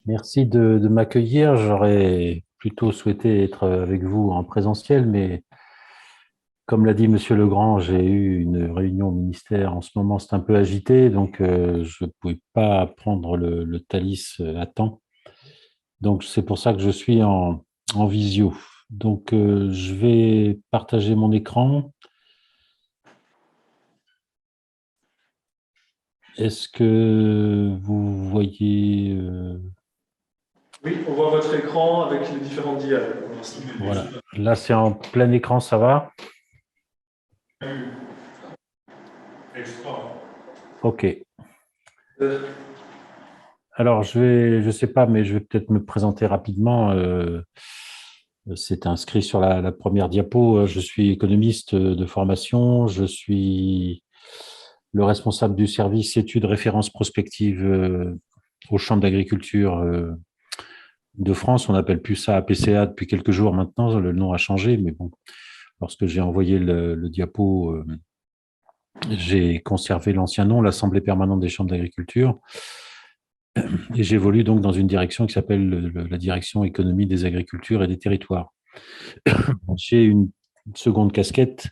Merci de m'accueillir. J'aurais plutôt souhaité être avec vous en présentiel, mais comme l'a dit Monsieur Legrand, j'ai eu une réunion au ministère. En ce moment, c'est un peu agité, donc je ne pouvais pas prendre le Thalys à temps. Donc c'est pour ça que je suis en visio. Donc je vais partager mon écran. Est-ce que vous voyez Oui, on voit votre écran avec les différentes diables pour l'instant. voilà. Là, c'est en plein écran, ça va? OK. Euh, Alors, je sais pas, mais je vais peut-être me présenter rapidement. C'est inscrit sur la première diapo. Je suis économiste de formation. Je suis le responsable du service études références prospectives aux chambres d'agriculture de France. On n'appelle plus ça APCA depuis quelques jours maintenant. Le nom a changé, mais bon, lorsque j'ai envoyé le diapo, j'ai conservé l'ancien nom, l'Assemblée permanente des chambres d'agriculture. Et j'évolue donc dans une direction qui s'appelle la direction économie des agricultures et des territoires. J'ai une seconde casquette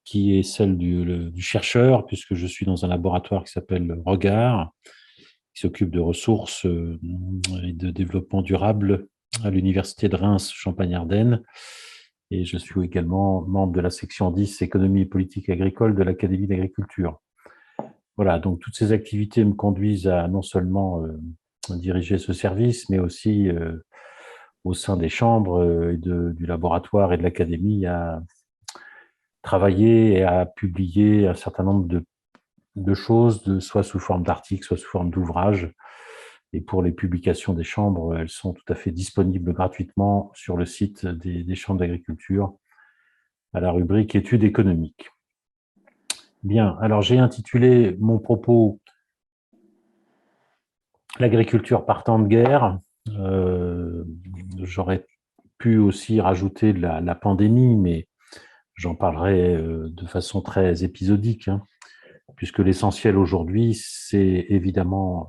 qui est celle du chercheur, puisque je suis dans un laboratoire qui s'appelle Regard, qui s'occupe de ressources et de développement durable à l'Université de Reims Champagne-Ardenne. Et je suis également membre de la section 10 économie et politique agricole de l'Académie d'agriculture. Voilà, donc toutes ces activités me conduisent à non seulement diriger ce service, mais aussi au sein des chambres et du laboratoire et de l'académie à travailler et à publier un certain nombre de choses, soit sous forme d'articles, soit sous forme d'ouvrages. Et pour les publications des chambres, elles sont tout à fait disponibles gratuitement sur le site des chambres d'agriculture à la rubrique études économiques. Bien, alors j'ai intitulé mon propos l'agriculture partant de guerre. Euh, J'aurais pu aussi rajouter la pandémie, mais j'en parlerai de façon très épisodique, hein, puisque l'essentiel aujourd'hui, c'est évidemment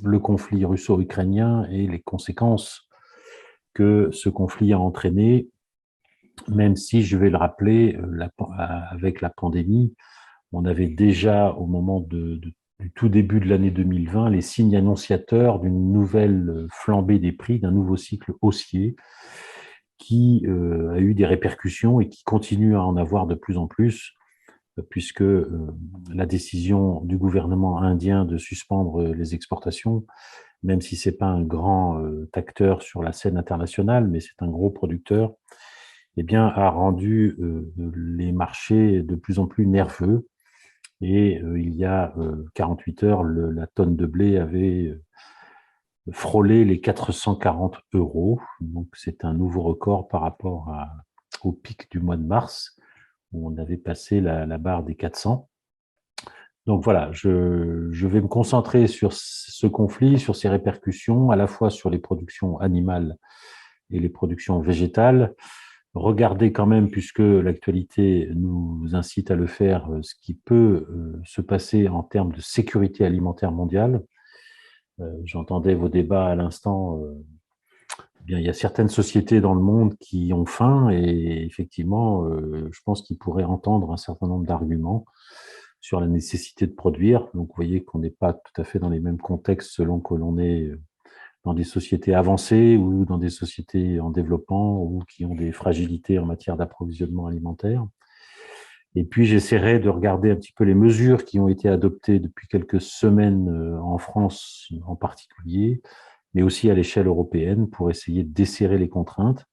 le conflit russo-ukrainien et les conséquences que ce conflit a entraîné, même si je vais le rappeler, avec la pandémie, on avait déjà au moment du tout début de l'année 2020 les signes annonciateurs d'une nouvelle flambée des prix, d'un nouveau cycle haussier qui a eu des répercussions et qui continue à en avoir de plus en plus, puisque la décision du gouvernement indien de suspendre les exportations, même si ce n'est pas un grand acteur sur la scène internationale, mais c'est un gros producteur, eh bien, a rendu les marchés de plus en plus nerveux. Et il y a 48 heures, la tonne de blé avait frôlé les 440 euros. Donc, c'est un nouveau record par rapport au pic du mois de mars, où on avait passé la barre des 400. Donc voilà, je vais me concentrer sur ce conflit, sur ses répercussions, à la fois sur les productions animales et les productions végétales. Regardez quand même, puisque l'actualité nous incite à le faire, ce qui peut se passer en termes de sécurité alimentaire mondiale. J'entendais vos débats à l'instant. Bien, il y a certaines sociétés dans le monde qui ont faim et effectivement, je pense qu'ils pourraient entendre un certain nombre d'arguments sur la nécessité de produire. Donc, vous voyez qu'on n'est pas tout à fait dans les mêmes contextes selon que l'on est dans des sociétés avancées ou dans des sociétés en développement ou qui ont des fragilités en matière d'approvisionnement alimentaire. Et puis, j'essaierai de regarder un petit peu les mesures qui ont été adoptées depuis quelques semaines en France en particulier, mais aussi à l'échelle européenne pour essayer de desserrer les contraintes,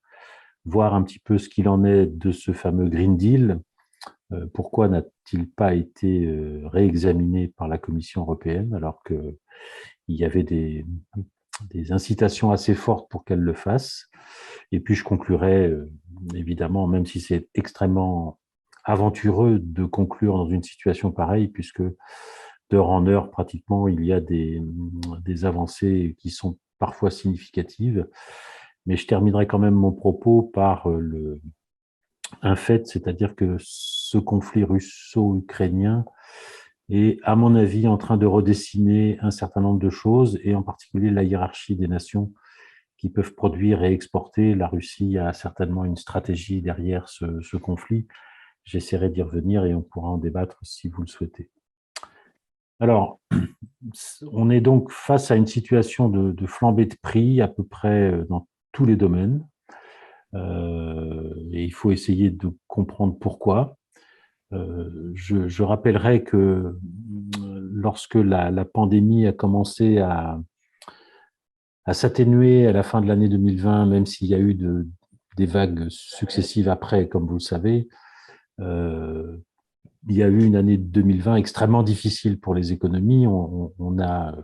voir un petit peu ce qu'il en est de ce fameux Green Deal. Pourquoi n'a-t-il pas été réexaminé par la Commission européenne alors qu'il y avait des incitations assez fortes pour qu'elle le fasse. Et puis je conclurai, évidemment, même si c'est extrêmement aventureux de conclure dans une situation pareille, puisque d'heure en heure, pratiquement, il y a des avancées qui sont parfois significatives. Mais je terminerai quand même mon propos par un fait, c'est-à-dire que ce conflit russo-ukrainien est, à mon avis, en train de redessiner un certain nombre de choses, et en particulier la hiérarchie des nations qui peuvent produire et exporter. La Russie a certainement une stratégie derrière ce conflit. J'essaierai d'y revenir et on pourra en débattre si vous le souhaitez. Alors, on est donc face à une situation de flambée de prix à peu près dans tous les domaines. Et il faut essayer de comprendre pourquoi. Je rappellerai que lorsque la pandémie a commencé à s'atténuer à la fin de l'année 2020, même s'il y a eu des vagues successives après, comme vous le savez, il y a eu une année 2020 extrêmement difficile pour les économies. On a,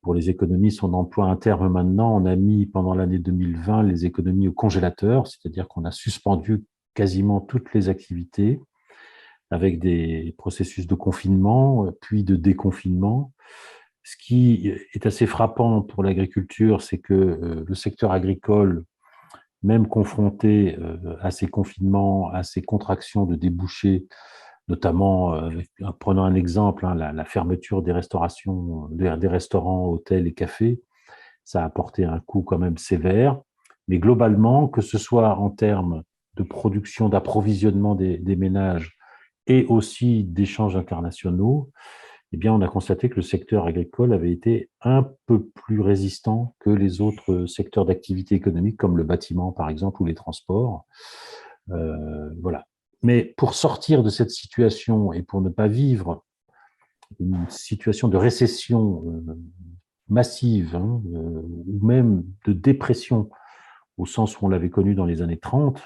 pour les économistes, on emploie un terme maintenant, on a mis pendant l'année 2020 les économies au congélateur, c'est-à-dire qu'on a suspendu quasiment toutes les activités avec des processus de confinement, puis de déconfinement. Ce qui est assez frappant pour l'agriculture, c'est que le secteur agricole, même confronté à ces confinements, à ces contractions de débouchés, notamment, prenons un exemple, la fermeture des restaurations, des restaurants, hôtels et cafés, ça a apporté un coût quand même sévère. Mais globalement, que ce soit en termes de production, d'approvisionnement des ménages et aussi d'échanges internationaux, eh bien, on a constaté que le secteur agricole avait été un peu plus résistant que les autres secteurs d'activité économique, comme le bâtiment, par exemple, ou les transports. Voilà. Mais pour sortir de cette situation et pour ne pas vivre une situation de récession massive, ou même de dépression, au sens où on l'avait connu dans les années 30,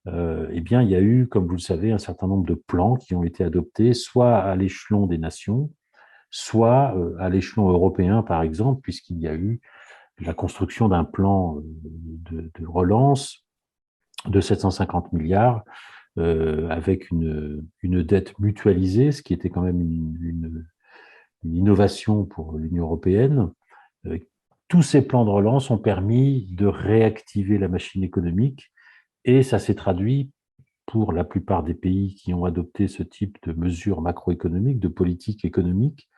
eh bien, il y a eu, comme vous le savez, un certain nombre de plans qui ont été adoptés, soit à l'échelon des nations, soit à l'échelon européen, par exemple, puisqu'il y a eu la construction d'un plan de relance de 750 milliards avec une dette mutualisée, ce qui était quand même une innovation pour l'Union européenne. Tous ces plans de relance ont permis de réactiver la machine économique et ça s'est traduit pour la plupart des pays qui ont adopté ce type de mesures macroéconomiques, de politique économique,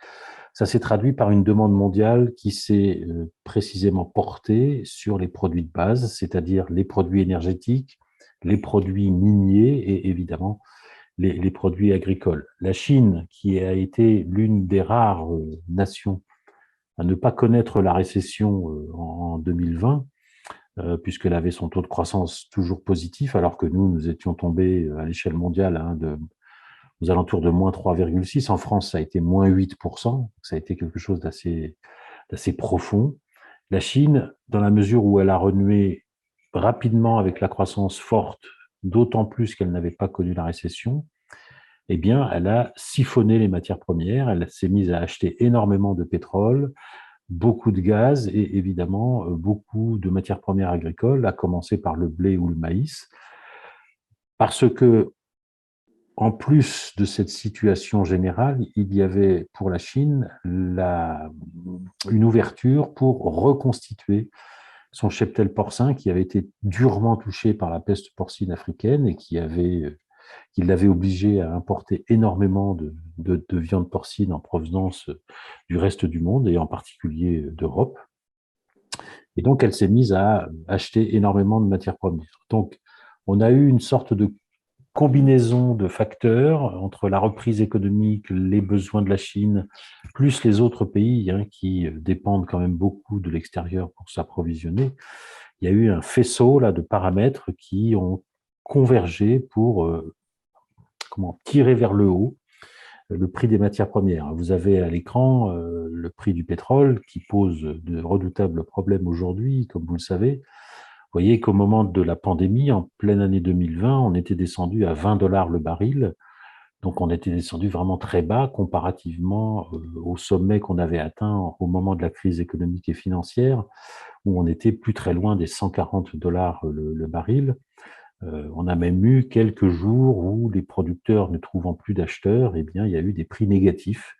ça s'est traduit par une demande mondiale qui s'est précisément portée sur les produits de base, c'est-à-dire les produits énergétiques, les produits miniers et évidemment les produits agricoles. La Chine, qui a été l'une des rares nations à ne pas connaître la récession en 2020, puisqu'elle avait son taux de croissance toujours positif, alors que nous étions tombés à l'échelle mondiale aux alentours de moins 3,6. En France, ça a été moins 8%. Ça a été quelque chose d'assez profond. La Chine, dans la mesure où elle a renoué rapidement avec la croissance forte, d'autant plus qu'elle n'avait pas connu la récession, eh bien, elle a siphonné les matières premières, elle s'est mise à acheter énormément de pétrole, beaucoup de gaz et évidemment beaucoup de matières premières agricoles, à commencer par le blé ou le maïs, parce que en plus de cette situation générale, il y avait pour la Chine une ouverture pour reconstituer son cheptel porcin qui avait été durement touché par la peste porcine africaine et qui l'avait obligé à importer énormément de viande porcine en provenance du reste du monde et en particulier d'Europe. Et donc, elle s'est mise à acheter énormément de matières premières. Donc, on a eu une sorte de combinaison de facteurs entre la reprise économique, les besoins de la Chine, plus les autres pays qui dépendent quand même beaucoup de l'extérieur pour s'approvisionner. Il y a eu un faisceau là, de paramètres qui ont convergé pour tirer vers le haut le prix des matières premières. Vous avez à l'écran le prix du pétrole qui pose de redoutables problèmes aujourd'hui, comme vous le savez. Vous voyez qu'au moment de la pandémie, en pleine année 2020, on était descendu à 20 $ le baril. Donc, on était descendu vraiment très bas comparativement au sommet qu'on avait atteint au moment de la crise économique et financière, où on était plus très loin des 140 $ le baril. On a même eu quelques jours où les producteurs ne trouvant plus d'acheteurs, eh bien, il y a eu des prix négatifs,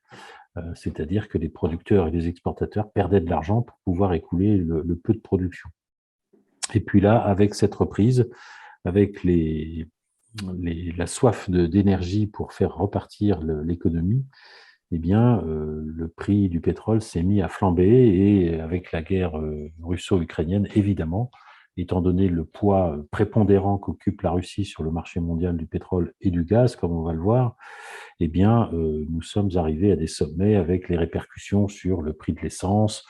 c'est-à-dire que les producteurs et les exportateurs perdaient de l'argent pour pouvoir écouler le peu de production. Et puis là, avec cette reprise, avec la soif d'énergie pour faire repartir l'économie, eh bien, le prix du pétrole s'est mis à flamber et avec la guerre russo-ukrainienne, évidemment, étant donné le poids prépondérant qu'occupe la Russie sur le marché mondial du pétrole et du gaz, comme on va le voir, eh bien, nous sommes arrivés à des sommets avec les répercussions sur le prix de l'essence,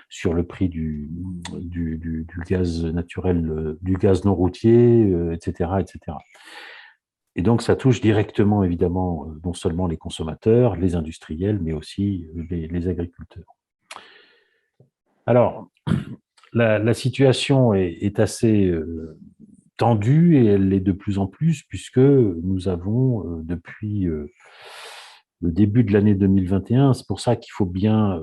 sur le prix du gaz naturel, du gaz non routier, etc., etc. Et donc, ça touche directement, évidemment, non seulement les consommateurs, les industriels, mais aussi les agriculteurs. Alors, la situation est assez tendue et elle l'est de plus en plus puisque nous avons, depuis le début de l'année 2021, c'est pour ça qu'il faut bien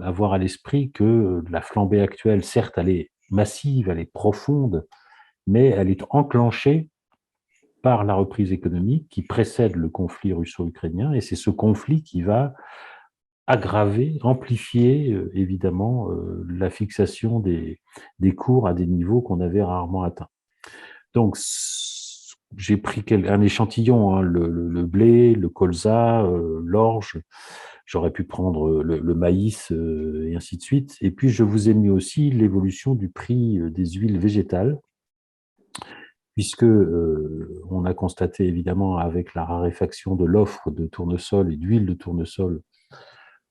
avoir à l'esprit que la flambée actuelle, certes, elle est massive, elle est profonde, mais elle est enclenchée par la reprise économique qui précède le conflit russo-ukrainien, et c'est ce conflit qui va aggraver, amplifier évidemment la fixation des cours à des niveaux qu'on avait rarement atteints. Donc, j'ai pris un échantillon, hein, le blé, le colza, l'orge, j'aurais pu prendre le maïs et ainsi de suite. Et puis, je vous ai mis aussi l'évolution du prix des huiles végétales, puisque on a constaté évidemment avec la raréfaction de l'offre de tournesol et d'huile de tournesol,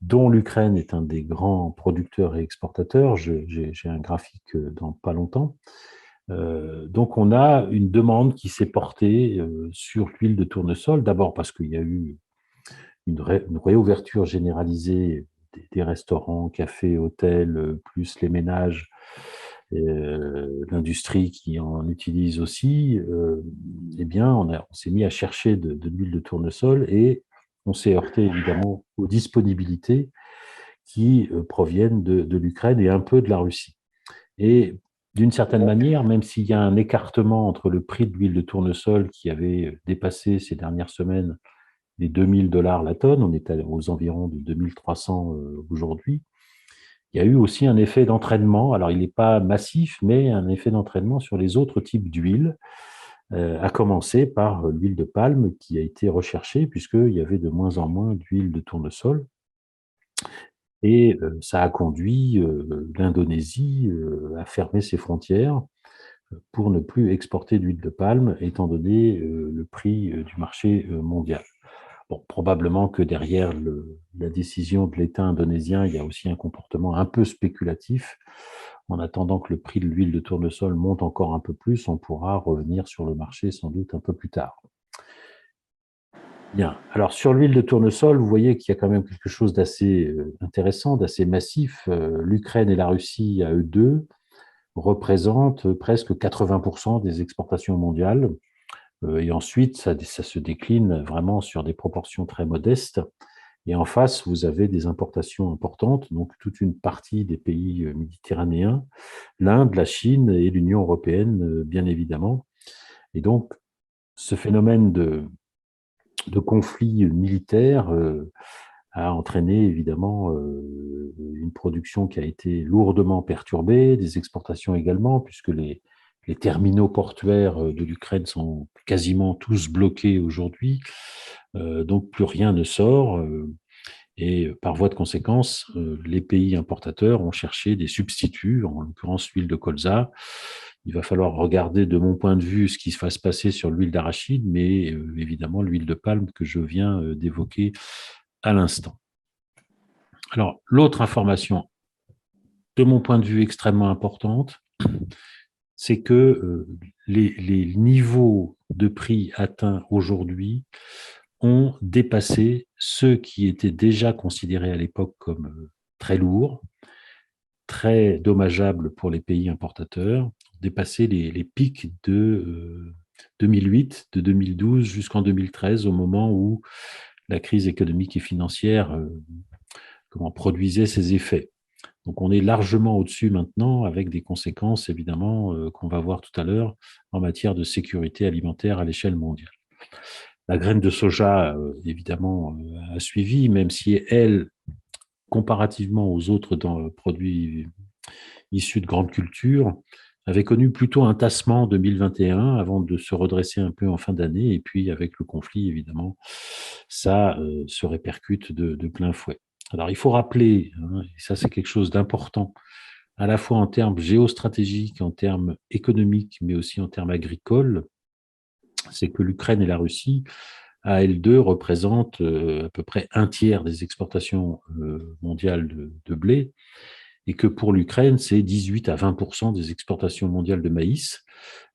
dont l'Ukraine est un des grands producteurs et exportateurs. J'ai un graphique dans pas longtemps. Donc on a une demande qui s'est portée sur l'huile de tournesol, d'abord parce qu'il y a eu une réouverture généralisée des restaurants, cafés, hôtels, plus les ménages, l'industrie qui en utilise aussi, eh bien, on s'est mis à chercher de l'huile de tournesol et on s'est heurté évidemment aux disponibilités qui proviennent de l'Ukraine et un peu de la Russie. Et d'une certaine manière, même s'il y a un écartement entre le prix de l'huile de tournesol qui avait dépassé ces dernières semaines les $2000 la tonne, on est aux environs de 2300 aujourd'hui, il y a eu aussi un effet d'entraînement. Alors, il n'est pas massif, mais un effet d'entraînement sur les autres types d'huile, à commencer par l'huile de palme qui a été recherchée, puisqu'il y avait de moins en moins d'huile de tournesol. Et ça a conduit l'Indonésie à fermer ses frontières pour ne plus exporter d'huile de palme, étant donné le prix du marché mondial. Bon, probablement que derrière la décision de l'État indonésien, il y a aussi un comportement un peu spéculatif. En attendant que le prix de l'huile de tournesol monte encore un peu plus, on pourra revenir sur le marché sans doute un peu plus tard. Bien. Alors, sur l'huile de tournesol, vous voyez qu'il y a quand même quelque chose d'assez intéressant, d'assez massif. L'Ukraine et la Russie, à eux deux, représentent presque 80% des exportations mondiales. Et ensuite, ça se décline vraiment sur des proportions très modestes. Et en face, vous avez des importations importantes, donc toute une partie des pays méditerranéens, l'Inde, la Chine et l'Union européenne, bien évidemment. Et donc, ce phénomène de conflit militaire a entraîné évidemment une production qui a été lourdement perturbée, des exportations également, puisque les terminaux portuaires de l'Ukraine sont quasiment tous bloqués aujourd'hui, donc plus rien ne sort. Et par voie de conséquence, les pays importateurs ont cherché des substituts, en l'occurrence l'huile de colza. Il va falloir regarder, de mon point de vue, ce qui va se passer sur l'huile d'arachide, mais évidemment l'huile de palme que je viens d'évoquer à l'instant. Alors, l'autre information, de mon point de vue extrêmement importante, c'est que les niveaux de prix atteints aujourd'hui ont dépassé ceux qui étaient déjà considérés à l'époque comme très lourds, très dommageables pour les pays importateurs, dépassé les pics de 2008, de 2012 jusqu'en 2013, au moment où la crise économique et financière produisait ses effets. Donc on est largement au-dessus maintenant, avec des conséquences évidemment qu'on va voir tout à l'heure en matière de sécurité alimentaire à l'échelle mondiale. La graine de soja, évidemment, a suivi, même si elle, comparativement aux autres produits issus de grandes cultures, avait connu plutôt un tassement en 2021 avant de se redresser un peu en fin d'année. Et puis, avec le conflit, évidemment, ça se répercute de plein fouet. Alors, il faut rappeler, hein, et ça c'est quelque chose d'important, à la fois en termes géostratégiques, en termes économiques, mais aussi en termes agricoles, c'est que l'Ukraine et la Russie, à L2, représentent à peu près un tiers des exportations mondiales de blé, et que pour l'Ukraine, c'est 18 à 20% des exportations mondiales de maïs,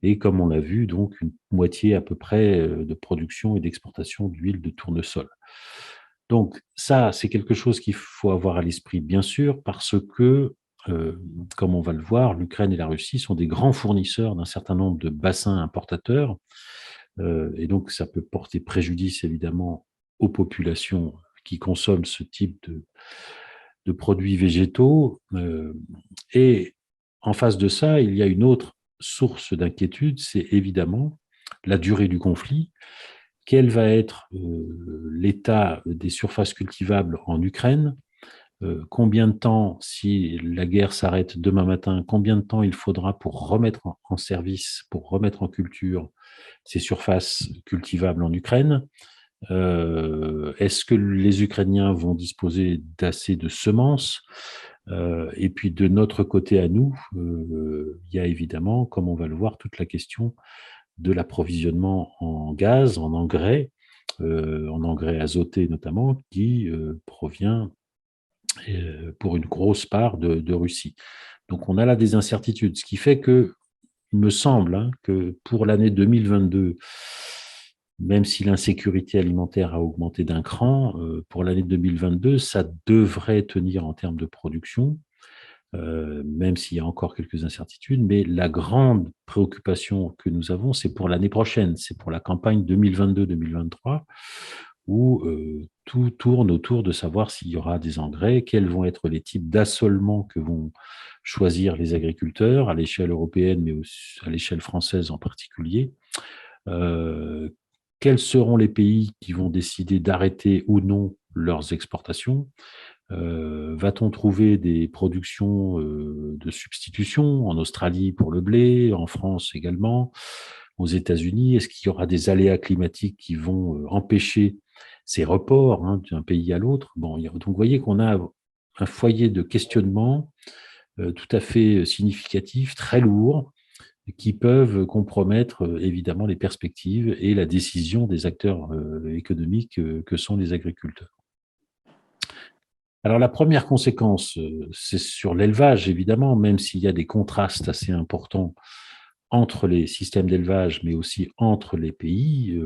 et comme on l'a vu, donc une moitié à peu près de production et d'exportation d'huile de tournesol. Donc ça, c'est quelque chose qu'il faut avoir à l'esprit, bien sûr, parce que, comme on va le voir, l'Ukraine et la Russie sont des grands fournisseurs d'un certain nombre de bassins importateurs, et donc ça peut porter préjudice, évidemment, aux populations qui consomment ce type de produits végétaux. Et en face de ça, il y a une autre source d'inquiétude, c'est évidemment la durée du conflit. Quel va être l'état des surfaces cultivables en Ukraine? Combien de temps, si la guerre s'arrête demain matin, combien de temps il faudra pour remettre en service, pour remettre en culture ces surfaces cultivables en Ukraine? Est-ce que les Ukrainiens vont disposer d'assez de semences? Et puis de notre côté à nous, il y a évidemment, comme on va le voir, toute la question de l'approvisionnement en gaz, en engrais azoté notamment, qui provient pour une grosse part de Russie. Donc on a là des incertitudes, ce qui fait que, il me semble, hein, que pour l'année 2022, même si l'insécurité alimentaire a augmenté d'un cran, pour l'année 2022, ça devrait tenir en termes de production, même s'il y a encore quelques incertitudes. Mais la grande préoccupation que nous avons, c'est pour l'année prochaine, c'est pour la campagne 2022-2023, où tout tourne autour de savoir s'il y aura des engrais, quels vont être les types d'assolements que vont choisir les agriculteurs à l'échelle européenne, mais aussi à l'échelle française en particulier. Quels seront les pays qui vont décider d'arrêter ou non leurs exportations? Va-t-on trouver des productions de substitution en Australie pour le blé, en France également, aux États-Unis? Est-ce qu'il y aura des aléas climatiques qui vont empêcher ces reports, hein, d'un pays à l'autre? Bon, donc vous voyez qu'on a un foyer de questionnement tout à fait significatif, très lourd, qui peuvent compromettre évidemment les perspectives et la décision des acteurs économiques que sont les agriculteurs. Alors la première conséquence, c'est sur l'élevage, évidemment, même s'il y a des contrastes assez importants entre les systèmes d'élevage, mais aussi entre les pays.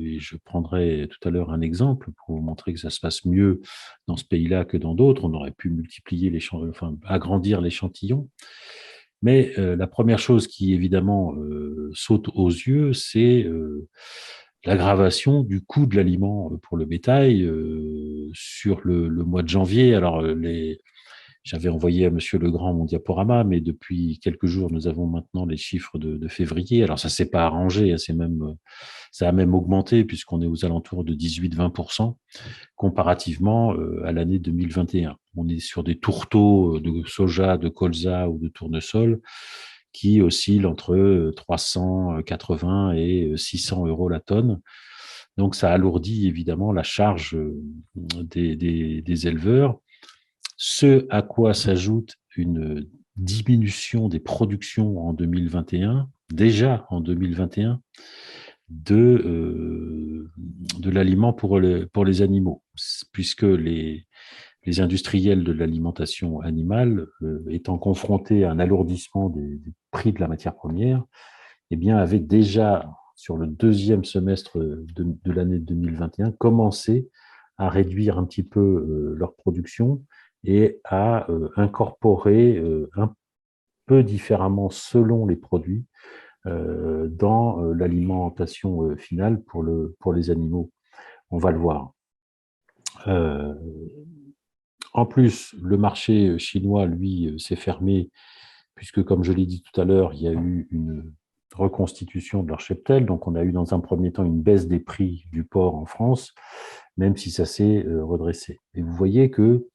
Et je prendrai tout à l'heure un exemple pour vous montrer que ça se passe mieux dans ce pays-là que dans d'autres. On aurait pu multiplier agrandir l'échantillon. Mais la première chose qui, évidemment, saute aux yeux, c'est l'aggravation du coût de l'aliment pour le bétail sur le mois de janvier. Alors, j'avais envoyé à Monsieur Legrand mon diaporama, mais depuis quelques jours, nous avons maintenant les chiffres de février. Alors, ça ne s'est pas arrangé, hein, ça a même augmenté puisqu'on est aux alentours de 18-20% comparativement à l'année 2021. On est sur des tourteaux de soja, de colza ou de tournesol qui oscillent entre 380 et 600 euros la tonne. Donc, ça alourdit évidemment la charge des éleveurs, ce à quoi s'ajoute une diminution des productions en 2021, déjà en 2021, de l'aliment pour les animaux, puisque les industriels de l'alimentation animale, étant confrontés à un alourdissement des prix de la matière première, eh bien, avaient déjà, sur le deuxième semestre de l'année 2021, commencé à réduire un petit peu leur production et à incorporer un peu différemment selon les produits dans l'alimentation finale pour les animaux. On va le voir. En plus, le marché chinois, lui, s'est fermé puisque, comme je l'ai dit tout à l'heure, il y a eu une reconstitution de leur cheptel. Donc, on a eu dans un premier temps une baisse des prix du porc en France, même si ça s'est redressé. Et vous voyez que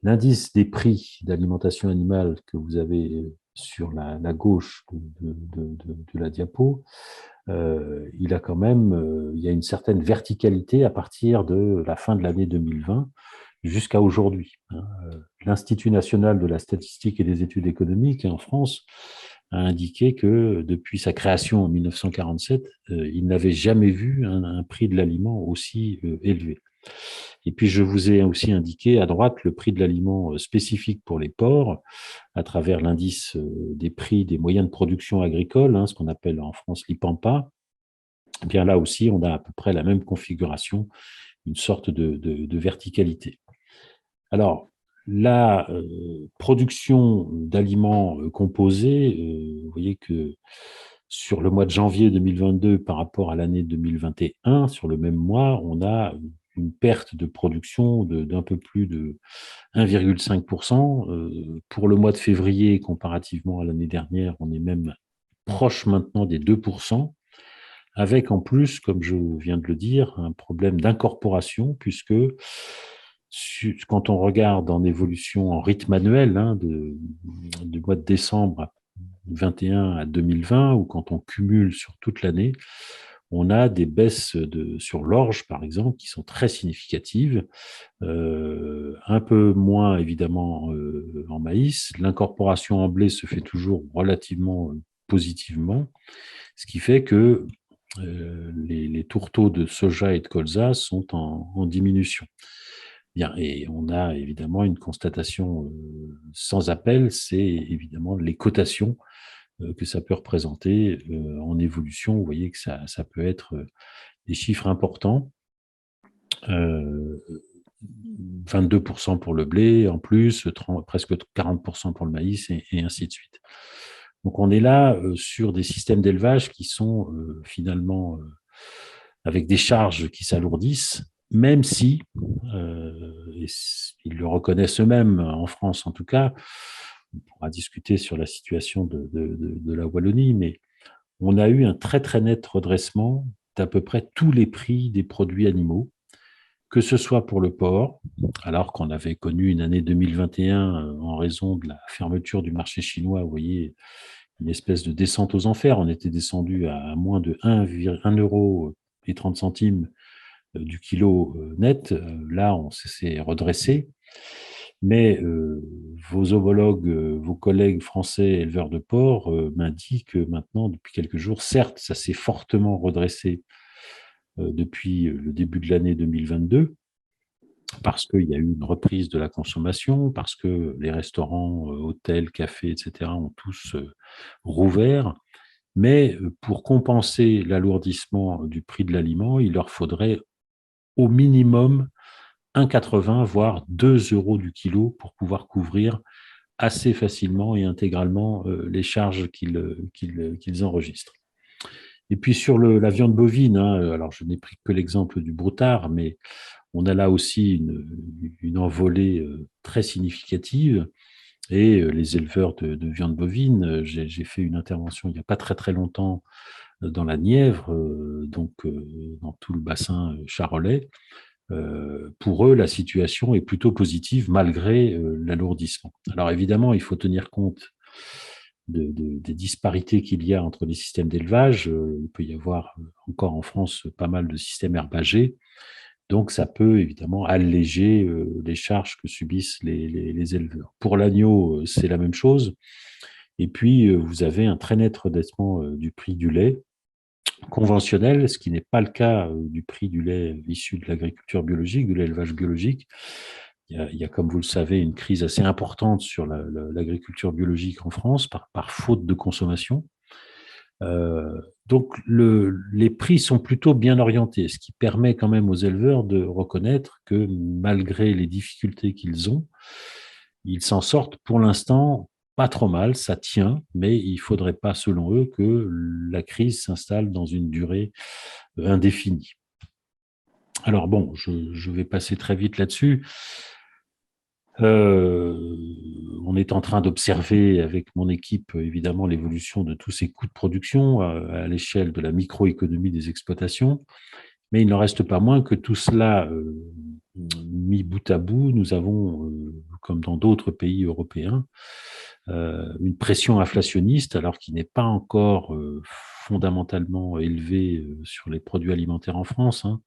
l'indice des prix d'alimentation animale que vous avez sur la gauche de la diapo, il y a une certaine verticalité à partir de la fin de l'année 2020 jusqu'à aujourd'hui. L'Institut national de la statistique et des études économiques en France a indiqué que depuis sa création en 1947, il n'avait jamais vu un prix de l'aliment aussi élevé. Et puis, je vous ai aussi indiqué à droite le prix de l'aliment spécifique pour les porcs à travers l'indice des prix des moyens de production agricole, ce qu'on appelle en France l'IPAMPA. Eh bien là aussi, on a à peu près la même configuration, une sorte de verticalité. Alors, la production d'aliments composés, vous voyez que sur le mois de janvier 2022 par rapport à l'année 2021, sur le même mois, on a une perte de production d'un peu plus de 1,5%. Pour le mois de février, comparativement à l'année dernière, on est même proche maintenant des 2%, avec en plus, comme je viens de le dire, un problème d'incorporation, puisque quand on regarde en évolution en rythme annuel, du mois de décembre 2021 à 2020, ou quand on cumule sur toute l'année, on a des baisses sur l'orge, par exemple, qui sont très significatives, un peu moins évidemment en maïs. L'incorporation en blé se fait toujours relativement positivement, ce qui fait que les tourteaux de soja et de colza sont en diminution. Bien, et on a évidemment une constatation sans appel, c'est évidemment les cotations que ça peut représenter en évolution. Vous voyez que ça peut être des chiffres importants. 22% pour le blé, en plus, presque 40% pour le maïs, et ainsi de suite. Donc on est là sur des systèmes d'élevage qui sont finalement avec des charges qui s'alourdissent, même si, ils le reconnaissent eux-mêmes, en France en tout cas, on pourra discuter sur la situation de la Wallonie, mais on a eu un très très net redressement d'à peu près tous les prix des produits animaux, que ce soit pour le porc, alors qu'on avait connu une année 2021 en raison de la fermeture du marché chinois, vous voyez, une espèce de descente aux enfers. On était descendu à moins de 1,30 € du kilo net. Là, on s'est redressé. Mais vos homologues, vos collègues français éleveurs de porc m'indiquent que maintenant, depuis quelques jours, certes, ça s'est fortement redressé depuis le début de l'année 2022, parce qu'il y a eu une reprise de la consommation, parce que les restaurants, hôtels, cafés, etc., ont tous rouvert. Mais pour compenser l'alourdissement du prix de l'aliment, il leur faudrait au minimum 1,80 €, voire 2 € du kilo pour pouvoir couvrir assez facilement et intégralement les charges qu'ils enregistrent. Et puis sur la viande bovine, alors je n'ai pris que l'exemple du broutard, mais on a là aussi une envolée très significative. Et les éleveurs de viande bovine, j'ai fait une intervention il n'y a pas très très longtemps dans la Nièvre, donc dans tout le bassin charolais. Pour eux, la situation est plutôt positive malgré l'alourdissement. Alors évidemment, il faut tenir compte des disparités qu'il y a entre les systèmes d'élevage. Il peut y avoir encore en France pas mal de systèmes herbagés. Donc, ça peut évidemment alléger les charges que subissent les éleveurs. Pour l'agneau, c'est la même chose. Et puis, vous avez un très net redressement du prix du lait conventionnel, ce qui n'est pas le cas du prix du lait issu de l'agriculture biologique, de l'élevage biologique. Il y a, comme vous le savez, une crise assez importante sur l'agriculture biologique en France par faute de consommation. Donc, les prix sont plutôt bien orientés, ce qui permet quand même aux éleveurs de reconnaître que malgré les difficultés qu'ils ont, ils s'en sortent pour l'instant pas trop mal, ça tient, mais il ne faudrait pas, selon eux, que la crise s'installe dans une durée indéfinie. Alors bon, je vais passer très vite là-dessus. On est en train d'observer avec mon équipe, évidemment, l'évolution de tous ces coûts de production à l'échelle de la microéconomie des exploitations. Mais il n'en reste pas moins que tout cela, mis bout à bout, nous avons, comme dans d'autres pays européens, une pression inflationniste, alors qu'il n'est pas encore fondamentalement élevé sur les produits alimentaires en France, hein.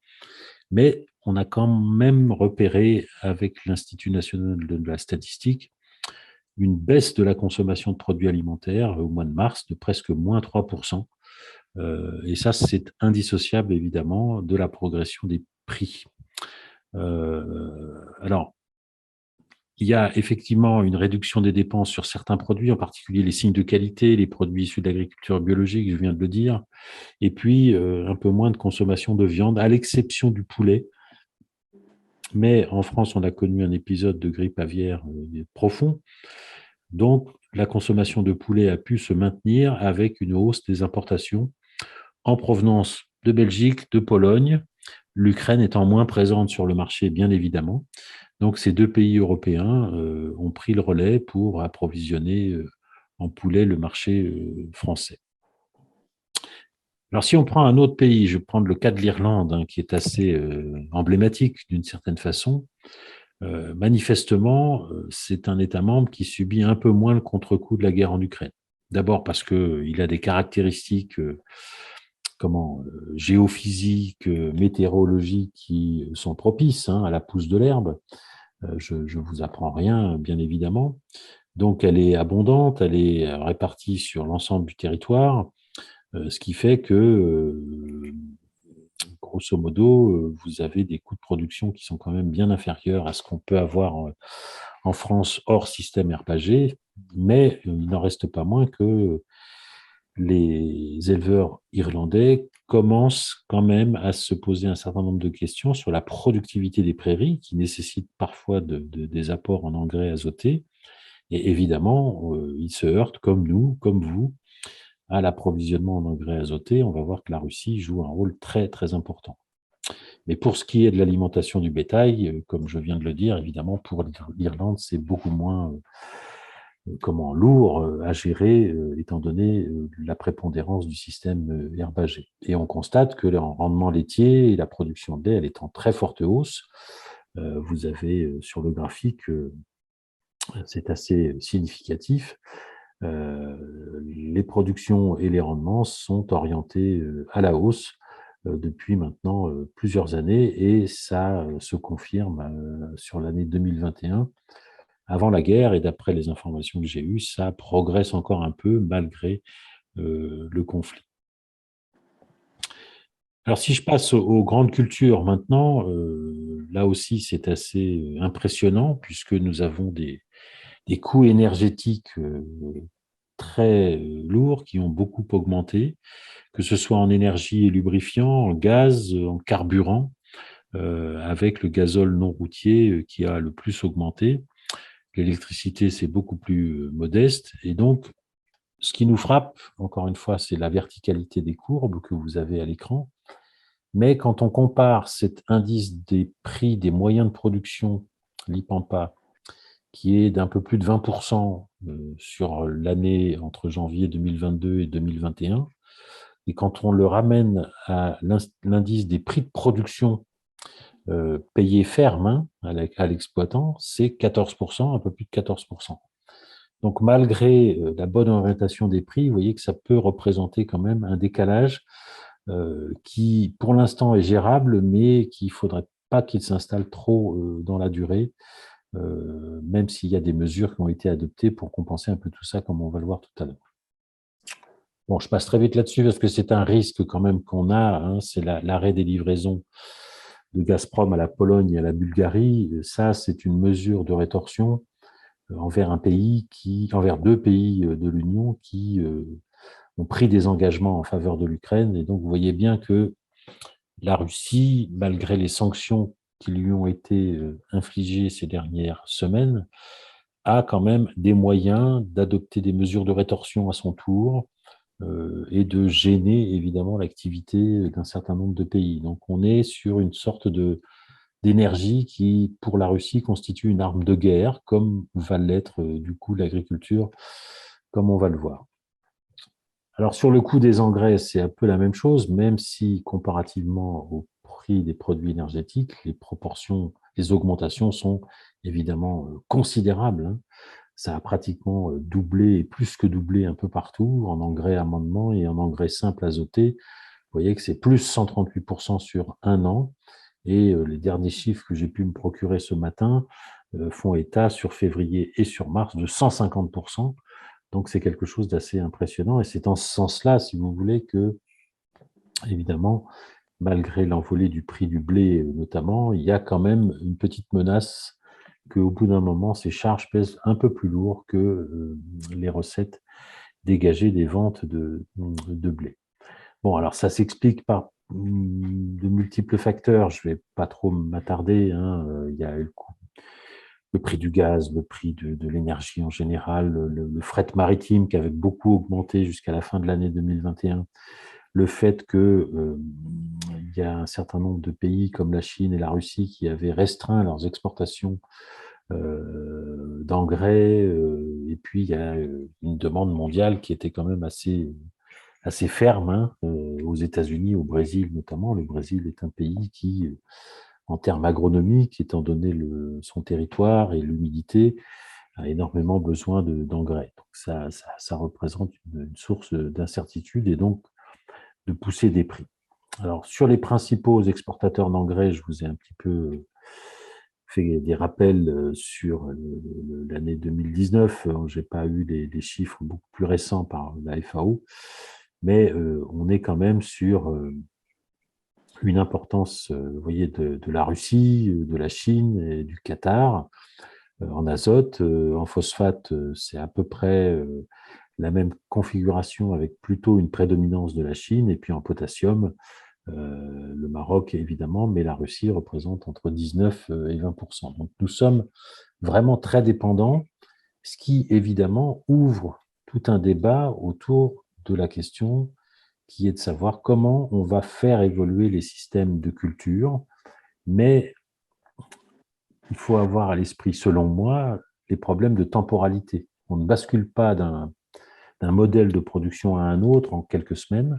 Mais on a quand même repéré avec l'Institut national de la statistique une baisse de la consommation de produits alimentaires au mois de mars de presque moins 3%. Et ça, c'est indissociable évidemment de la progression des prix. Alors, il y a effectivement une réduction des dépenses sur certains produits, en particulier les signes de qualité, les produits issus de l'agriculture biologique, je viens de le dire, et puis un peu moins de consommation de viande, à l'exception du poulet. Mais en France, on a connu un épisode de grippe aviaire profond, donc la consommation de poulet a pu se maintenir avec une hausse des importations en provenance de Belgique, de Pologne, l'Ukraine étant moins présente sur le marché, bien évidemment. Donc, ces deux pays européens ont pris le relais pour approvisionner en poulet le marché français. Alors, si on prend un autre pays, je vais prendre le cas de l'Irlande, hein, qui est assez emblématique d'une certaine façon. Manifestement, c'est un État membre qui subit un peu moins le contre-coup de la guerre en Ukraine. D'abord parce qu'il a des caractéristiques géophysiques, météorologiques qui sont propices à la pousse de l'herbe. Je ne vous apprends rien, bien évidemment. Donc, elle est abondante, elle est répartie sur l'ensemble du territoire, ce qui fait que, grosso modo, vous avez des coûts de production qui sont quand même bien inférieurs à ce qu'on peut avoir en France hors système RPG, mais il n'en reste pas moins que les éleveurs irlandais commencent quand même à se poser un certain nombre de questions sur la productivité des prairies, qui nécessitent parfois des apports en engrais azotés. Et évidemment, ils se heurtent, comme nous, comme vous, à l'approvisionnement en engrais azotés. On va voir que la Russie joue un rôle très, très important. Mais pour ce qui est de l'alimentation du bétail, comme je viens de le dire, évidemment, pour l'Irlande, c'est beaucoup moins lourd à gérer, étant donné la prépondérance du système herbagé. Et on constate que le rendement laitier et la production de lait, elle est en très forte hausse. Vous avez sur le graphique, c'est assez significatif, les productions et les rendements sont orientés à la hausse depuis maintenant plusieurs années, et ça se confirme sur l'année 2021. Avant la guerre, et d'après les informations que j'ai eues, ça progresse encore un peu malgré le conflit. Alors, si je passe aux grandes cultures maintenant, là aussi c'est assez impressionnant, puisque nous avons des coûts énergétiques très lourds qui ont beaucoup augmenté, que ce soit en énergie et lubrifiant, en gaz, en carburant, avec le gazole non routier qui a le plus augmenté. L'électricité, c'est beaucoup plus modeste. Et donc, ce qui nous frappe, encore une fois, c'est la verticalité des courbes que vous avez à l'écran. Mais quand on compare cet indice des prix des moyens de production, l'IPAMPA, qui est d'un peu plus de 20% sur l'année entre janvier 2022 et 2021, et quand on le ramène à l'indice des prix de production payés ferme à l'exploitant, c'est 14%, un peu plus de 14%. Donc, malgré la bonne orientation des prix, vous voyez que ça peut représenter quand même un décalage qui, pour l'instant, est gérable, mais qu'il ne faudrait pas qu'il s'installe trop dans la durée, même s'il y a des mesures qui ont été adoptées pour compenser un peu tout ça, comme on va le voir tout à l'heure. Bon, je passe très vite là-dessus parce que c'est un risque quand même qu'on a, c'est l'arrêt des livraisons de Gazprom à la Pologne et à la Bulgarie. Ça, c'est une mesure de rétorsion envers deux pays de l'Union qui ont pris des engagements en faveur de l'Ukraine. Et donc, vous voyez bien que la Russie, malgré les sanctions qui lui ont été infligées ces dernières semaines, a quand même des moyens d'adopter des mesures de rétorsion à son tour et de gêner évidemment l'activité d'un certain nombre de pays. Donc, on est sur une sorte d'énergie qui, pour la Russie, constitue une arme de guerre, comme va l'être du coup l'agriculture, comme on va le voir. Alors sur le coût des engrais, c'est un peu la même chose, même si comparativement au prix des produits énergétiques, les augmentations sont évidemment considérables. ça a pratiquement doublé, et plus que doublé un peu partout, en engrais amendement et en engrais simple azoté. Vous voyez que c'est plus 138% sur un an. Et les derniers chiffres que j'ai pu me procurer ce matin font état sur février et sur mars de 150%. Donc c'est quelque chose d'assez impressionnant. Et c'est en ce sens-là, si vous voulez, que, évidemment, malgré l'envolée du prix du blé notamment, il y a quand même une petite menace qu'au bout d'un moment, ces charges pèsent un peu plus lourd que les recettes dégagées des ventes de blé. Bon, alors ça s'explique par de multiples facteurs. Je ne vais pas trop m'attarder. Il y a le prix du gaz, le prix de l'énergie en général, le fret maritime qui avait beaucoup augmenté jusqu'à la fin de l'année 2021. Le fait que il y a un certain nombre de pays comme la Chine et la Russie qui avaient restreint leurs exportations d'engrais, et puis il y a une demande mondiale qui était quand même assez ferme, aux États-Unis, au Brésil notamment. Le Brésil est un pays qui, en termes agronomiques, étant donné son territoire et l'humidité, a énormément besoin d'engrais. Donc ça représente une source d'incertitude et donc de pousser des prix. Alors, sur les principaux exportateurs d'engrais, je vous ai un petit peu fait des rappels sur l'année 2019. Je n'ai pas eu les chiffres beaucoup plus récents par la FAO, mais on est quand même sur une importance, vous voyez, de la Russie, de la Chine et du Qatar. En azote, en phosphate, c'est à peu près la même configuration avec plutôt une prédominance de la Chine. Et puis en potassium, le Maroc évidemment, mais la Russie représente entre 19 et 20%. Donc nous sommes vraiment très dépendants, ce qui évidemment ouvre tout un débat autour de la question qui est de savoir comment on va faire évoluer les systèmes de culture, mais il faut avoir à l'esprit, selon moi, les problèmes de temporalité. On ne bascule pas d'un modèle de production à un autre en quelques semaines,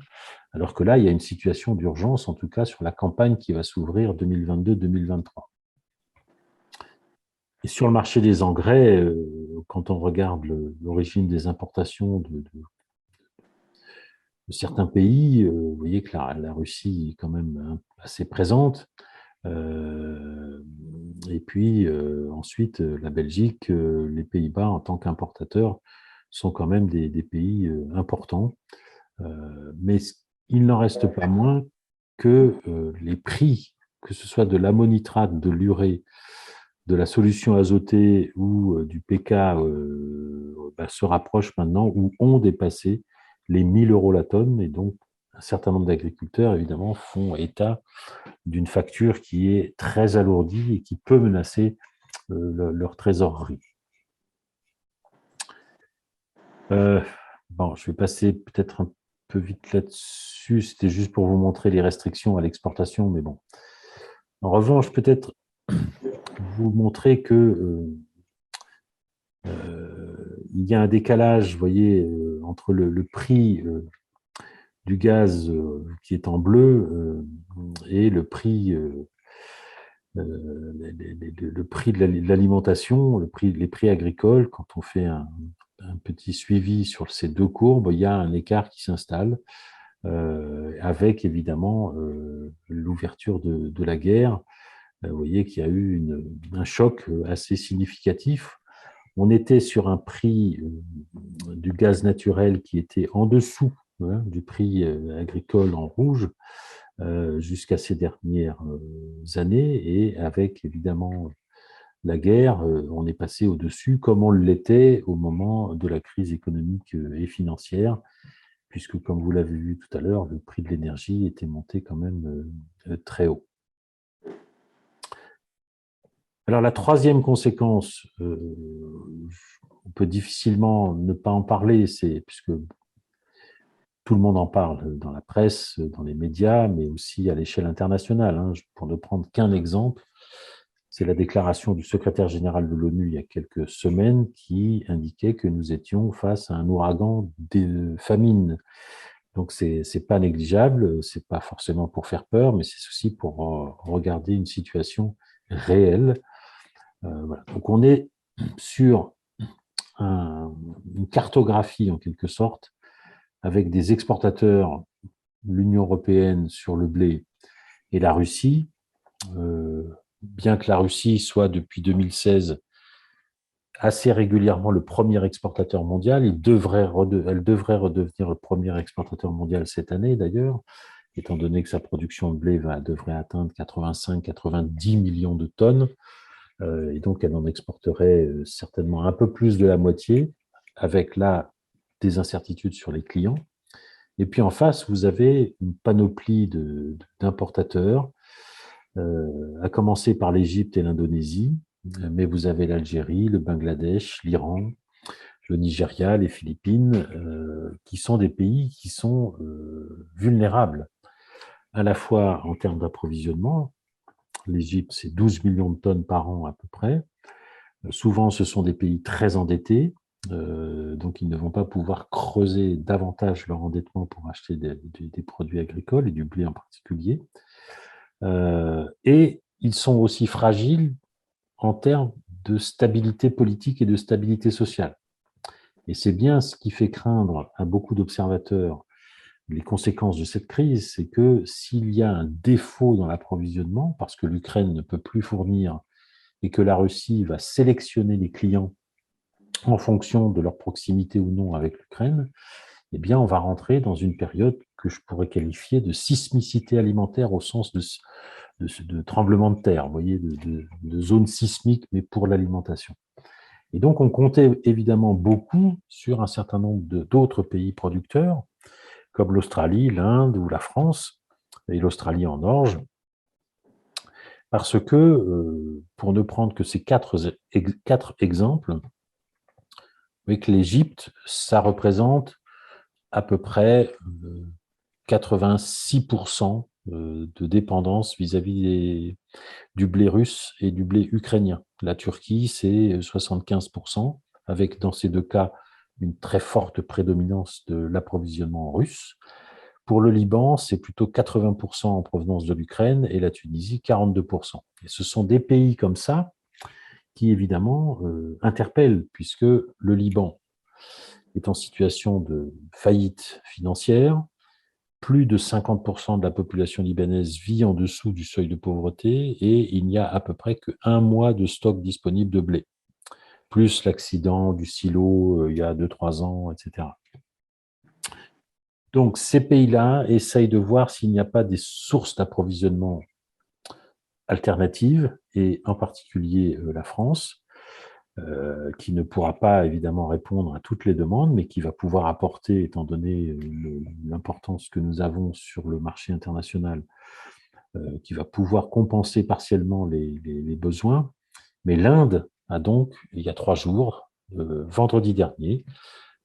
alors que là, il y a une situation d'urgence, en tout cas sur la campagne qui va s'ouvrir 2022-2023. Et sur le marché des engrais, quand on regarde l'origine des importations de certains pays, vous voyez que la Russie est quand même assez présente. Et puis ensuite, la Belgique, les Pays-Bas en tant qu'importateurs sont quand même des pays importants. Mais il n'en reste pas moins que les prix, que ce soit de l'ammonitrate, de l'urée, de la solution azotée ou du PK, se rapprochent maintenant ou ont dépassé les 1 000 € la tonne. Et donc, un certain nombre d'agriculteurs, évidemment, font état d'une facture qui est très alourdie et qui peut menacer leur trésorerie. Bon, je vais passer peut-être un peu vite là-dessus. C'était juste pour vous montrer les restrictions à l'exportation, mais bon. En revanche, peut-être vous montrer que il y a un décalage, vous voyez, entre le prix du gaz qui est en bleu et le prix de l'alimentation, les prix agricoles. Quand on fait un petit suivi sur ces deux courbes, il y a un écart qui s'installe, avec évidemment l'ouverture de la guerre. Vous voyez qu'il y a eu un choc assez significatif. On était sur un prix du gaz naturel qui était en dessous du prix agricole en rouge jusqu'à ces dernières années, et avec évidemment la guerre, on est passé au-dessus, comme on l'était au moment de la crise économique et financière, puisque, comme vous l'avez vu tout à l'heure, le prix de l'énergie était monté quand même très haut. Alors, la troisième conséquence, on peut difficilement ne pas en parler, puisque tout le monde en parle dans la presse, dans les médias, mais aussi à l'échelle internationale. Pour ne prendre qu'un exemple, c'est la déclaration du secrétaire général de l'ONU il y a quelques semaines qui indiquait que nous étions face à un ouragan de famine. Donc, c'est pas négligeable, c'est pas forcément pour faire peur, mais c'est aussi pour regarder une situation réelle. Voilà. Donc, on est sur une cartographie en quelque sorte, avec des exportateurs, l'Union européenne sur le blé et la Russie. Bien que la Russie soit depuis 2016 assez régulièrement le premier exportateur mondial, elle devrait redevenir le premier exportateur mondial cette année d'ailleurs, étant donné que sa production de blé devrait atteindre 85-90 millions de tonnes, et donc elle en exporterait certainement un peu plus de la moitié, avec là des incertitudes sur les clients. Et puis en face, vous avez une panoplie d'importateurs, à commencer par l'Égypte et l'Indonésie, mais vous avez l'Algérie, le Bangladesh, l'Iran, le Nigeria, les Philippines, qui sont des pays qui sont vulnérables, à la fois en termes d'approvisionnement. L'Égypte, c'est 12 millions de tonnes par an à peu près. Souvent, ce sont des pays très endettés, donc ils ne vont pas pouvoir creuser davantage leur endettement pour acheter des produits agricoles et du blé en particulier. Et ils sont aussi fragiles en termes de stabilité politique et de stabilité sociale. Et c'est bien ce qui fait craindre à beaucoup d'observateurs les conséquences de cette crise, c'est que s'il y a un défaut dans l'approvisionnement, parce que l'Ukraine ne peut plus fournir et que la Russie va sélectionner les clients en fonction de leur proximité ou non avec l'Ukraine, eh bien, on va rentrer dans une période que je pourrais qualifier de sismicité alimentaire au sens de tremblement de terre, vous voyez, de zone sismique, mais pour l'alimentation. Et donc, on comptait évidemment beaucoup sur un certain nombre d'autres pays producteurs, comme l'Australie, l'Inde ou la France, et l'Australie en orge, parce que, pour ne prendre que ces quatre exemples, vous voyez que l'Égypte, ça représente à peu près 86% de dépendance vis-à-vis du blé russe et du blé ukrainien. La Turquie, c'est 75%, avec dans ces deux cas une très forte prédominance de l'approvisionnement russe. Pour le Liban, c'est plutôt 80% en provenance de l'Ukraine et la Tunisie, 42%. Et ce sont des pays comme ça qui, évidemment, interpellent, puisque le Liban est en situation de faillite financière. Plus de 50% de la population libanaise vit en dessous du seuil de pauvreté et il n'y a à peu près qu'un mois de stock disponible de blé, plus l'accident du silo il y a 2-3 ans, etc. Donc, ces pays-là essayent de voir s'il n'y a pas des sources d'approvisionnement alternatives, et en particulier la France, qui ne pourra pas évidemment répondre à toutes les demandes, mais qui va pouvoir apporter, étant donné l'importance que nous avons sur le marché international, qui va pouvoir compenser partiellement les besoins. Mais l'Inde a donc, il y a 3 jours, vendredi dernier,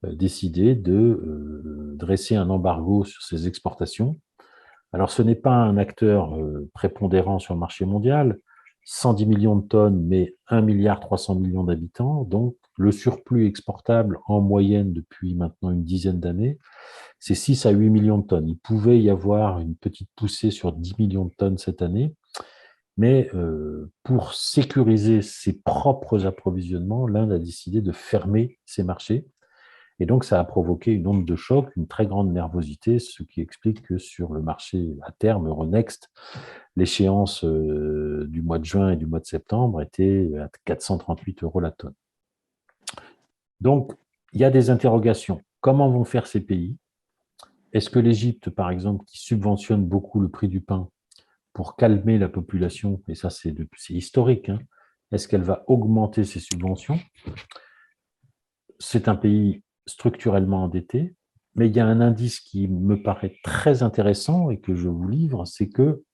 décidé de dresser un embargo sur ses exportations. Alors, ce n'est pas un acteur prépondérant sur le marché mondial, 110 millions de tonnes, mais 1,3 milliard d'habitants. Donc, le surplus exportable en moyenne depuis maintenant une dizaine d'années, c'est 6 à 8 millions de tonnes. Il pouvait y avoir une petite poussée sur 10 millions de tonnes cette année, mais pour sécuriser ses propres approvisionnements, l'Inde a décidé de fermer ses marchés. Et donc, ça a provoqué une onde de choc, une très grande nervosité, ce qui explique que sur le marché à terme, Euronext, l'échéance du mois de juin et du mois de septembre était à 438 € la tonne. Donc, il y a des interrogations. Comment vont faire ces pays? Est-ce que l'Égypte, par exemple, qui subventionne beaucoup le prix du pain pour calmer la population, et ça c'est historique, hein, est-ce qu'elle va augmenter ses subventions? C'est un pays structurellement endetté, mais il y a un indice qui me paraît très intéressant et que je vous livre, c'est que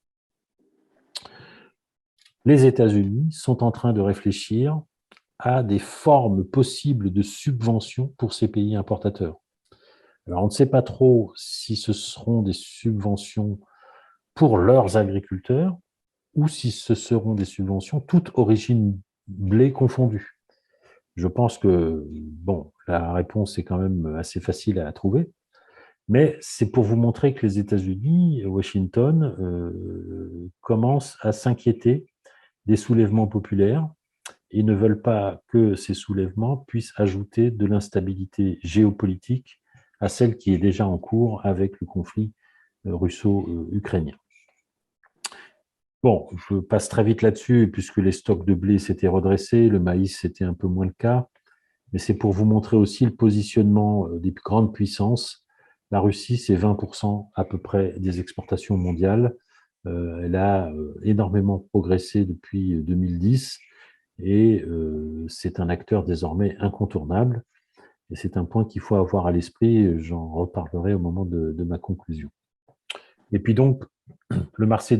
les États-Unis sont en train de réfléchir à des formes possibles de subventions pour ces pays importateurs. Alors, on ne sait pas trop si ce seront des subventions pour leurs agriculteurs ou si ce seront des subventions toutes origines blé confondues. Je pense que, bon, la réponse est quand même assez facile à trouver, mais c'est pour vous montrer que les États-Unis, Washington, commencent à s'inquiéter des soulèvements populaires et ne veulent pas que ces soulèvements puissent ajouter de l'instabilité géopolitique à celle qui est déjà en cours avec le conflit russo-ukrainien. Bon, je passe très vite là-dessus, puisque les stocks de blé s'étaient redressés, le maïs, c'était un peu moins le cas, mais c'est pour vous montrer aussi le positionnement des grandes puissances. La Russie, c'est 20% à peu près des exportations mondiales. Elle a énormément progressé depuis 2010 et c'est un acteur désormais incontournable. Et c'est un point qu'il faut avoir à l'esprit, j'en reparlerai au moment de ma conclusion. Et puis donc, le marché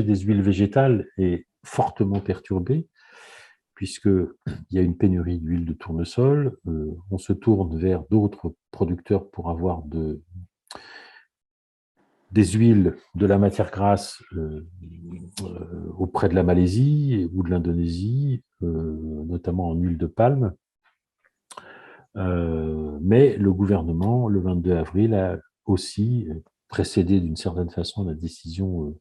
des huiles végétales est fortement perturbé, puisqu'il y a une pénurie d'huile de tournesol. On se tourne vers d'autres producteurs pour avoir des huiles, de la matière grasse auprès de la Malaisie ou de l'Indonésie, notamment en huile de palme. Mais le gouvernement, le 22 avril, a aussi précédé d'une certaine façon la décision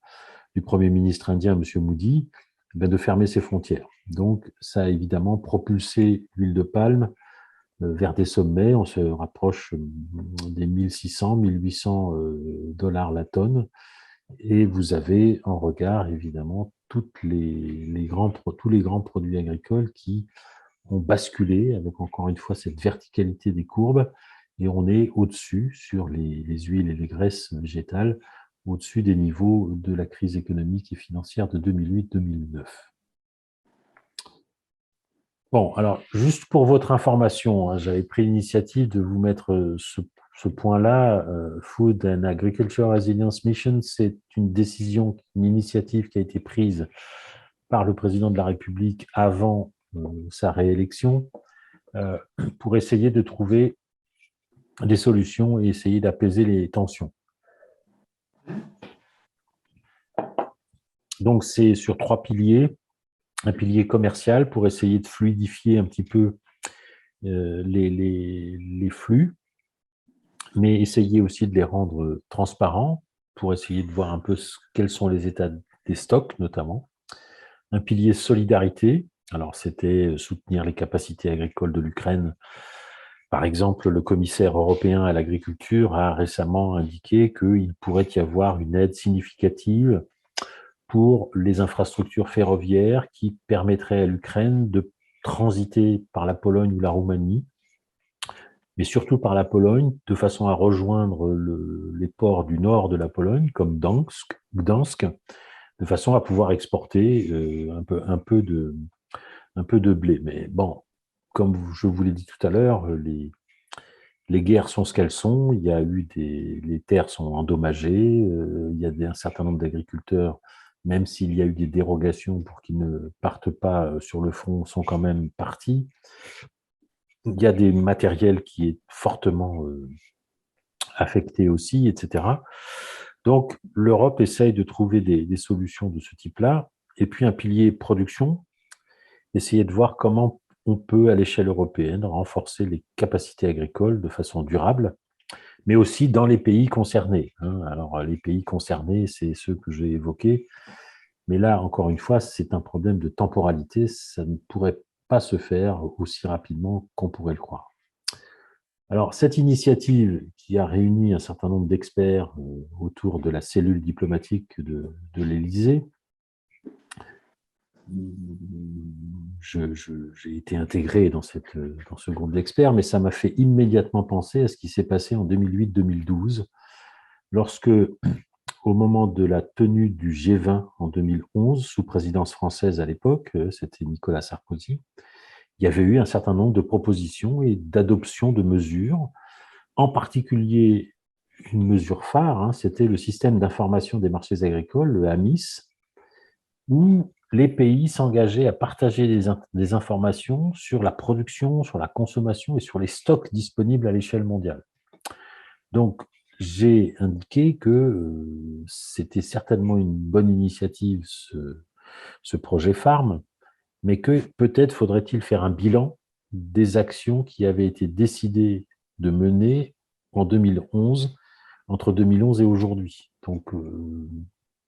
du Premier ministre indien, M. Modi, de fermer ses frontières. Donc, ça a évidemment propulsé l'huile de palme vers des sommets. On se rapproche des 1600, 1800 dollars la tonne. Et vous avez en regard, évidemment, tous les grands produits agricoles qui ont basculé avec encore une fois cette verticalité des courbes et on est au-dessus sur les huiles et les graisses végétales, au-dessus des niveaux de la crise économique et financière de 2008-2009. Bon, alors, juste pour votre information, hein, j'avais pris l'initiative de vous mettre ce point-là. Food and Agriculture Resilience Mission, c'est une décision, une initiative qui a été prise par le président de la République avant sa réélection pour essayer de trouver des solutions et essayer d'apaiser les tensions. Donc, c'est sur 3 piliers. Un pilier commercial pour essayer de fluidifier un petit peu les flux, mais essayer aussi de les rendre transparents pour essayer de voir un peu quels sont les états des stocks, notamment. Un pilier solidarité, alors c'était soutenir les capacités agricoles de l'Ukraine. Par exemple, le commissaire européen à l'agriculture a récemment indiqué qu'il pourrait y avoir une aide significative pour les infrastructures ferroviaires qui permettraient à l'Ukraine de transiter par la Pologne ou la Roumanie, mais surtout par la Pologne, de façon à rejoindre les ports du nord de la Pologne, comme Gdansk, de façon à pouvoir exporter un peu de blé. Mais bon, comme je vous l'ai dit tout à l'heure, les guerres sont ce qu'elles sont. Il y a eu les terres sont endommagées. Il y a un certain nombre d'agriculteurs, même s'il y a eu des dérogations pour qu'ils ne partent pas sur le front, sont quand même partis. Il y a des matériels qui est fortement affecté aussi, etc. Donc, l'Europe essaye de trouver des solutions de ce type-là. Et puis, un pilier production, essayer de voir comment on peut, à l'échelle européenne, renforcer les capacités agricoles de façon durable, mais aussi dans les pays concernés. Alors, les pays concernés, c'est ceux que j'ai évoqués. Mais là, encore une fois, c'est un problème de temporalité. Ça ne pourrait pas se faire aussi rapidement qu'on pourrait le croire. Alors, cette initiative qui a réuni un certain nombre d'experts autour de la cellule diplomatique de l'Élysée, j'ai été intégré dans ce groupe d'experts, mais ça m'a fait immédiatement penser à ce qui s'est passé en 2008-2012, lorsque, au moment de la tenue du G20 en 2011, sous présidence française à l'époque, c'était Nicolas Sarkozy, il y avait eu un certain nombre de propositions et d'adoption de mesures, en particulier une mesure phare, c'était le système d'information des marchés agricoles, le AMIS, où les pays s'engageaient à partager des informations sur la production, sur la consommation et sur les stocks disponibles à l'échelle mondiale. Donc, j'ai indiqué que c'était certainement une bonne initiative, ce projet Farm, mais que peut-être faudrait-il faire un bilan des actions qui avaient été décidées de mener en 2011, entre 2011 et aujourd'hui. Donc,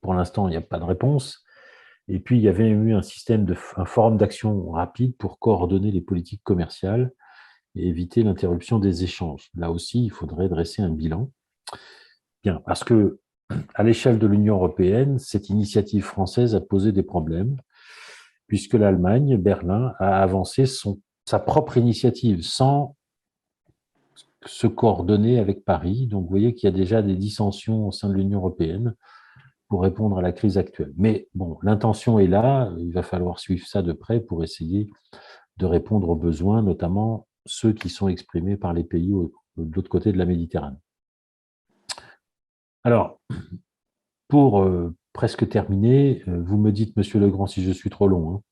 pour l'instant, il n'y a pas de réponse, Et puis, il y avait eu un forum d'action rapide pour coordonner les politiques commerciales et éviter l'interruption des échanges. Là aussi, il faudrait dresser un bilan. Bien, parce que à l'échelle de l'Union européenne, cette initiative française a posé des problèmes, puisque l'Allemagne, Berlin, a avancé sa propre initiative sans se coordonner avec Paris. Donc, vous voyez qu'il y a déjà des dissensions au sein de l'Union européenne pour répondre à la crise actuelle. Mais bon, l'intention est là, il va falloir suivre ça de près pour essayer de répondre aux besoins, notamment ceux qui sont exprimés par les pays de l'autre côté de la Méditerranée. Alors, pour presque terminer, vous me dites, Monsieur Legrand, si je suis trop long.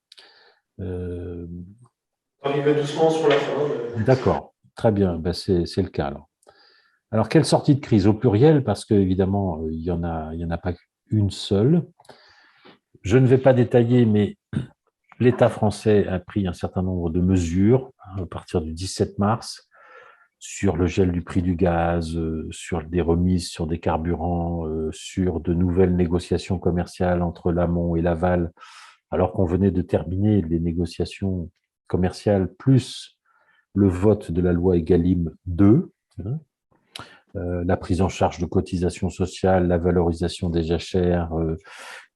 Arrivez doucement sur la fin. D'accord, très bien, ben c'est le cas alors. Alors, quelle sortie de crise? Au pluriel, parce qu'évidemment, il y en a pas une seule. Je ne vais pas détailler, mais l'État français a pris un certain nombre de mesures à partir du 17 mars sur le gel du prix du gaz, sur des remises sur des carburants, sur de nouvelles négociations commerciales entre l'amont et l'aval, alors qu'on venait de terminer les négociations commerciales plus le vote de la loi Egalim 2, la prise en charge de cotisations sociales, la valorisation des jachères,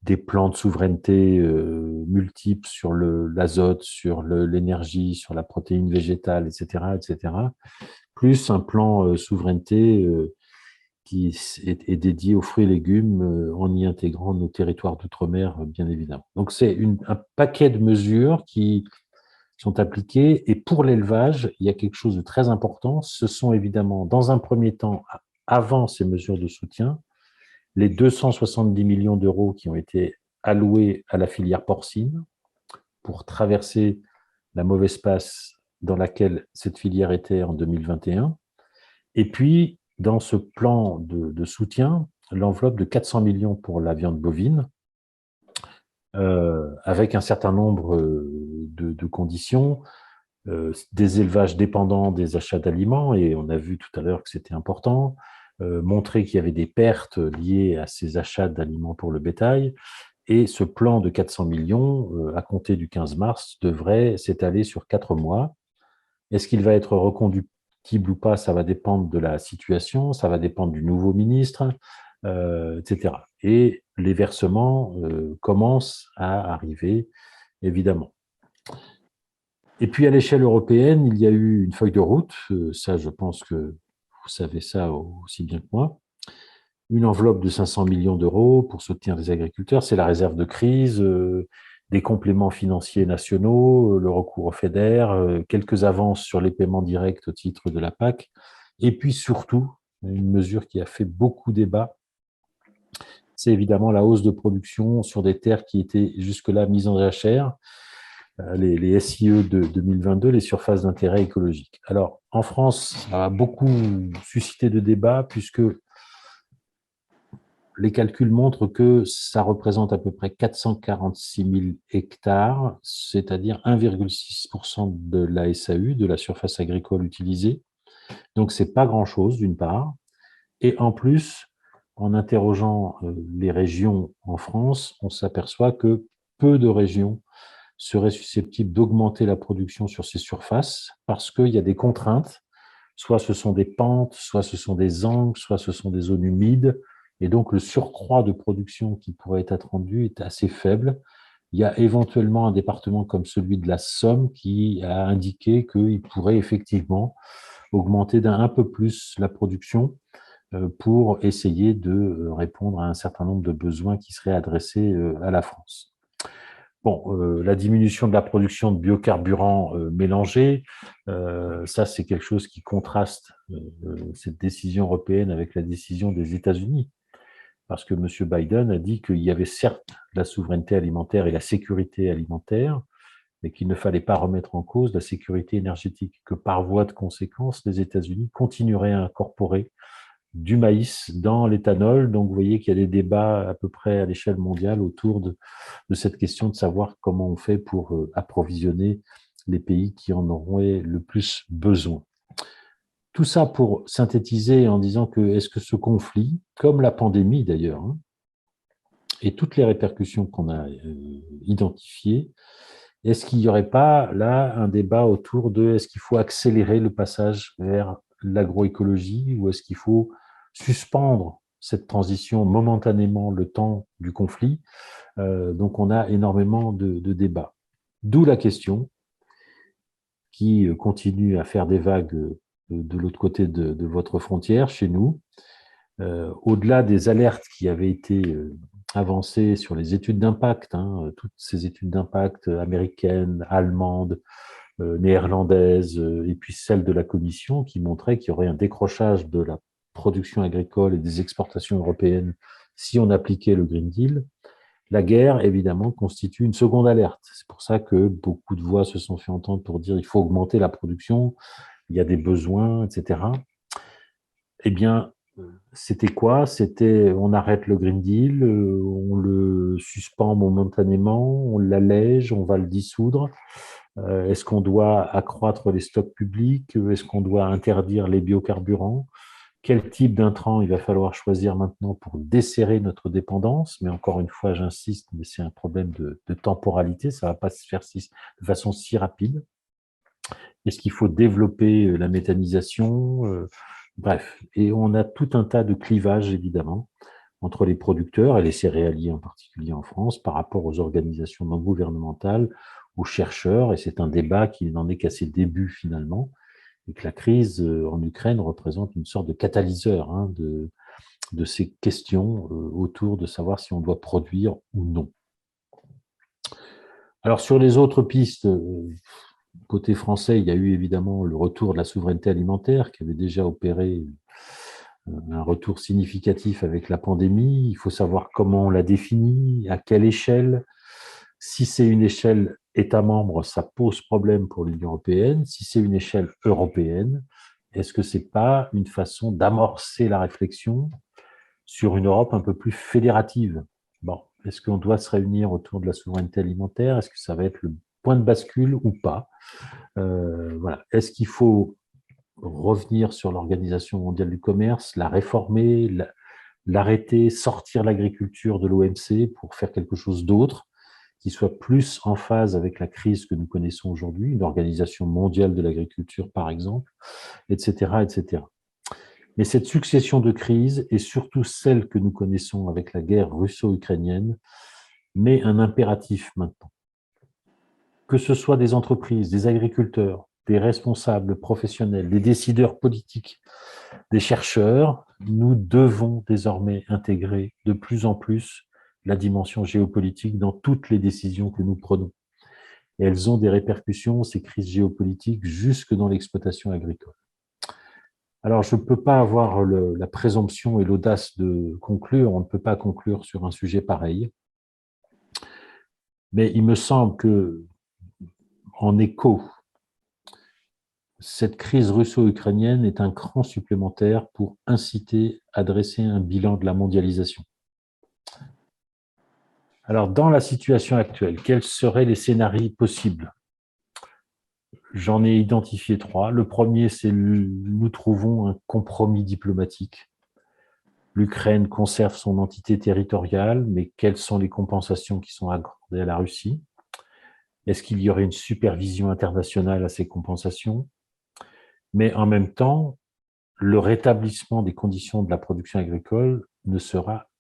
des plans de souveraineté multiples sur l'azote, sur l'énergie, sur la protéine végétale, etc., plus un plan souveraineté qui est dédié aux fruits et légumes en y intégrant nos territoires d'outre-mer, bien évidemment. Donc, c'est un paquet de mesures qui sont appliquées. Et pour l'élevage, il y a quelque chose de très important. Ce sont évidemment, dans un premier temps, avant ces mesures de soutien, les 270 millions d'euros qui ont été alloués à la filière porcine pour traverser la mauvaise passe dans laquelle cette filière était en 2021. Et puis, dans ce plan de soutien, l'enveloppe de 400 millions pour la viande bovine, avec un certain nombre de conditions, des élevages dépendants des achats d'aliments, et on a vu tout à l'heure que c'était important, montrer qu'il y avait des pertes liées à ces achats d'aliments pour le bétail, et ce plan de 400 millions, à compter du 15 mars, devrait s'étaler sur 4 mois. Est-ce qu'il va être reconductible ou pas? Ça va dépendre de la situation, ça va dépendre du nouveau ministre, etc. Et les versements commencent à arriver, évidemment. Et puis, à l'échelle européenne, il y a eu une feuille de route, ça, je pense que vous savez ça aussi bien que moi, une enveloppe de 500 millions d'euros pour soutenir les agriculteurs, c'est la réserve de crise, des compléments financiers nationaux, le recours au FEDER, quelques avances sur les paiements directs au titre de la PAC, et puis surtout, une mesure qui a fait beaucoup débat, c'est évidemment la hausse de production sur des terres qui étaient jusque-là mises en jachère, les SIE de 2022, les surfaces d'intérêt écologique. Alors, en France, ça a beaucoup suscité de débats puisque les calculs montrent que ça représente à peu près 446 000 hectares, c'est-à-dire 1,6% de la SAU, de la surface agricole utilisée. Donc, c'est pas grand-chose, d'une part. Et en plus, en interrogeant les régions en France, on s'aperçoit que peu de régions seraient susceptibles d'augmenter la production sur ces surfaces parce qu'il y a des contraintes. Soit ce sont des pentes, soit ce sont des angles, soit ce sont des zones humides. Et donc, le surcroît de production qui pourrait être rendu est assez faible. Il y a éventuellement un département comme celui de la Somme qui a indiqué qu'il pourrait effectivement augmenter d'un peu plus la production pour essayer de répondre à un certain nombre de besoins qui seraient adressés à la France. Bon, la diminution de la production de biocarburants mélangés, ça c'est quelque chose qui contraste cette décision européenne avec la décision des États-Unis, parce que M. Biden a dit qu'il y avait certes la souveraineté alimentaire et la sécurité alimentaire, mais qu'il ne fallait pas remettre en cause la sécurité énergétique, que par voie de conséquence, les États-Unis continueraient à incorporer du maïs dans l'éthanol. Donc, vous voyez qu'il y a des débats à peu près à l'échelle mondiale autour de cette question de savoir comment on fait pour approvisionner les pays qui en auraient le plus besoin. Tout ça pour synthétiser en disant que est-ce que ce conflit, comme la pandémie d'ailleurs, et toutes les répercussions qu'on a identifiées, est-ce qu'il n'y aurait pas là un débat autour de est-ce qu'il faut accélérer le passage vers l'agroécologie ou est-ce qu'il faut suspendre cette transition momentanément le temps du conflit? Donc on a énormément de débats. D'où la question qui continue à faire des vagues de l'autre côté de votre frontière, chez nous. Au-delà des alertes qui avaient été avancées sur les études d'impact, toutes ces études d'impact américaines, allemandes, néerlandaises, et puis celles de la Commission qui montraient qu'il y aurait un décrochage de la production agricole et des exportations européennes si on appliquait le Green Deal, la guerre, évidemment, constitue une seconde alerte. C'est pour ça que beaucoup de voix se sont fait entendre pour dire il faut augmenter la production, il y a des besoins, etc. Eh bien, c'était quoi? C'était on arrête le Green Deal, on le suspend momentanément, on l'allège, on va le dissoudre. Est-ce qu'on doit accroître les stocks publics? Est-ce qu'on doit interdire les biocarburants? Quel type d'intrant il va falloir choisir maintenant pour desserrer notre dépendance? Mais encore une fois, j'insiste, mais c'est un problème de temporalité, ça ne va pas se faire de façon si rapide. Est-ce qu'il faut développer la méthanisation? Bref, et on a tout un tas de clivages, évidemment, entre les producteurs et les céréaliers en particulier en France par rapport aux organisations non gouvernementales, aux chercheurs, et c'est un débat qui n'en est qu'à ses débuts finalement, et que la crise en Ukraine représente une sorte de catalyseur de ces questions autour de savoir si on doit produire ou non. Alors sur les autres pistes, côté français, il y a eu évidemment le retour de la souveraineté alimentaire qui avait déjà opéré un retour significatif avec la pandémie. Il faut savoir comment on la définit, à quelle échelle. Si c'est une échelle État membre, ça pose problème pour l'Union européenne. Si c'est une échelle européenne, est-ce que c'est pas une façon d'amorcer la réflexion sur une Europe un peu plus fédérative? Bon, est-ce qu'on doit se réunir autour de la souveraineté alimentaire? Est-ce que ça va être le point de bascule ou pas? Voilà. Est-ce qu'il faut revenir sur l'Organisation mondiale du commerce, la réformer, l'arrêter, sortir l'agriculture de l'OMC pour faire quelque chose d'autre qui soit plus en phase avec la crise que nous connaissons aujourd'hui, une organisation mondiale de l'agriculture par exemple, etc., etc. Mais cette succession de crises, et surtout celle que nous connaissons avec la guerre russo-ukrainienne, met un impératif maintenant. Que ce soit des entreprises, des agriculteurs, des responsables professionnels, des décideurs politiques, des chercheurs, nous devons désormais intégrer de plus en plus la dimension géopolitique dans toutes les décisions que nous prenons. Et elles ont des répercussions, ces crises géopolitiques, jusque dans l'exploitation agricole. Alors, je ne peux pas avoir la présomption et l'audace de conclure, on ne peut pas conclure sur un sujet pareil, mais il me semble que, en écho, cette crise russo-ukrainienne est un cran supplémentaire pour inciter à dresser un bilan de la mondialisation. Alors, dans la situation actuelle, quels seraient les scénarios possibles? J'en ai identifié 3. Le premier, c'est nous trouvons un compromis diplomatique. L'Ukraine conserve son entité territoriale, mais quelles sont les compensations qui sont accordées à la Russie? Est-ce qu'il y aurait une supervision internationale à ces compensations? Mais en même temps, le rétablissement des conditions de la production agricole ne sera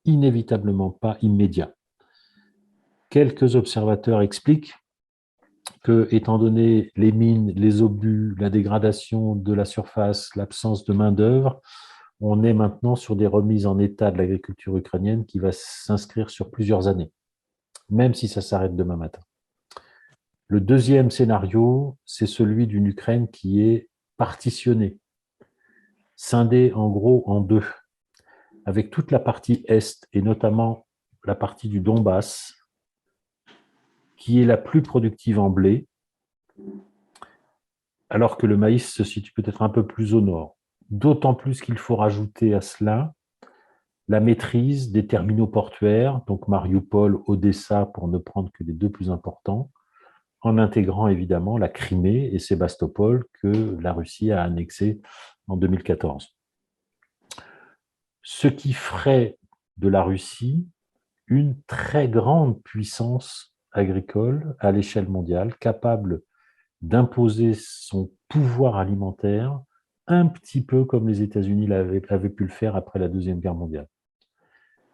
inévitablement pas immédiat. Quelques observateurs expliquent que, étant donné les mines, les obus, la dégradation de la surface, l'absence de main-d'œuvre, on est maintenant sur des remises en état de l'agriculture ukrainienne qui va s'inscrire sur plusieurs années, même si ça s'arrête demain matin. Le deuxième scénario, c'est celui d'une Ukraine qui est partitionnée, scindée en gros en deux, avec toute la partie est et notamment la partie du Donbass, qui est la plus productive en blé, alors que le maïs se situe peut-être un peu plus au nord. D'autant plus qu'il faut rajouter à cela la maîtrise des terminaux portuaires, donc Mariupol, Odessa, pour ne prendre que les deux plus importants, en intégrant évidemment la Crimée et Sébastopol que la Russie a annexé en 2014. Ce qui ferait de la Russie une très grande puissance agricole à l'échelle mondiale, capable d'imposer son pouvoir alimentaire un petit peu comme les États-Unis avaient pu le faire après la Deuxième Guerre mondiale.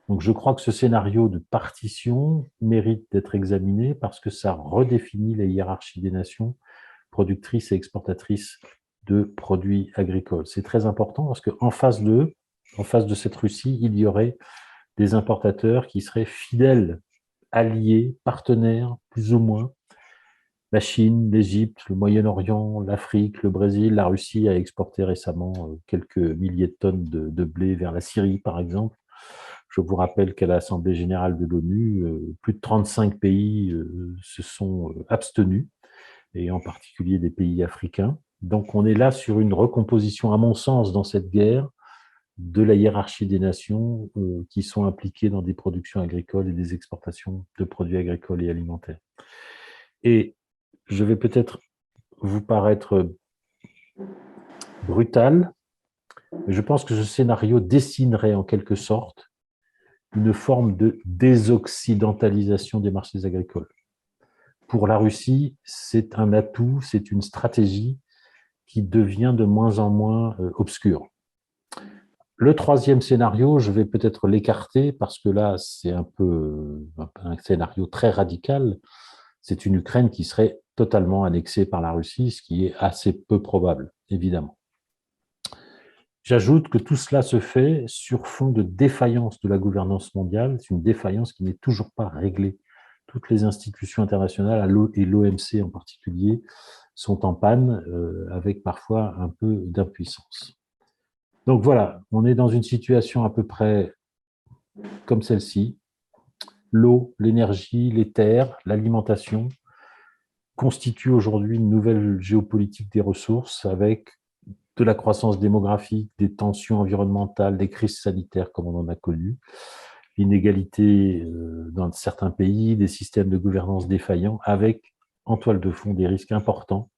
Donc je crois que ce scénario de partition mérite d'être examiné parce que ça redéfinit la hiérarchie des nations productrices et exportatrices de produits agricoles. C'est très important parce qu'en face d'eux, en face de cette Russie, il y aurait des importateurs qui seraient fidèles, alliés, partenaires, plus ou moins. La Chine, l'Égypte, le Moyen-Orient, l'Afrique, le Brésil, la Russie a exporté récemment quelques milliers de tonnes de blé vers la Syrie, par exemple. Je vous rappelle qu'à l'Assemblée générale de l'ONU, plus de 35 pays se sont abstenus, et en particulier des pays africains. Donc on est là sur une recomposition, à mon sens, dans cette guerre, de la hiérarchie des nations qui sont impliquées dans des productions agricoles et des exportations de produits agricoles et alimentaires. Et je vais peut-être vous paraître brutal, mais je pense que ce scénario dessinerait en quelque sorte une forme de désoccidentalisation des marchés agricoles. Pour la Russie, c'est un atout, c'est une stratégie qui devient de moins en moins obscure. Le troisième scénario, je vais peut-être l'écarter parce que là, c'est un scénario très radical. C'est une Ukraine qui serait totalement annexée par la Russie, ce qui est assez peu probable, évidemment. J'ajoute que tout cela se fait sur fond de défaillance de la gouvernance mondiale. C'est une défaillance qui n'est toujours pas réglée. Toutes les institutions internationales, et l'OMC en particulier, sont en panne, avec parfois un peu d'impuissance. Donc voilà, on est dans une situation à peu près comme celle-ci. L'eau, l'énergie, les terres, l'alimentation constituent aujourd'hui une nouvelle géopolitique des ressources avec de la croissance démographique, des tensions environnementales, des crises sanitaires comme on en a connu, l'inégalité dans certains pays, des systèmes de gouvernance défaillants, avec en toile de fond des risques importants,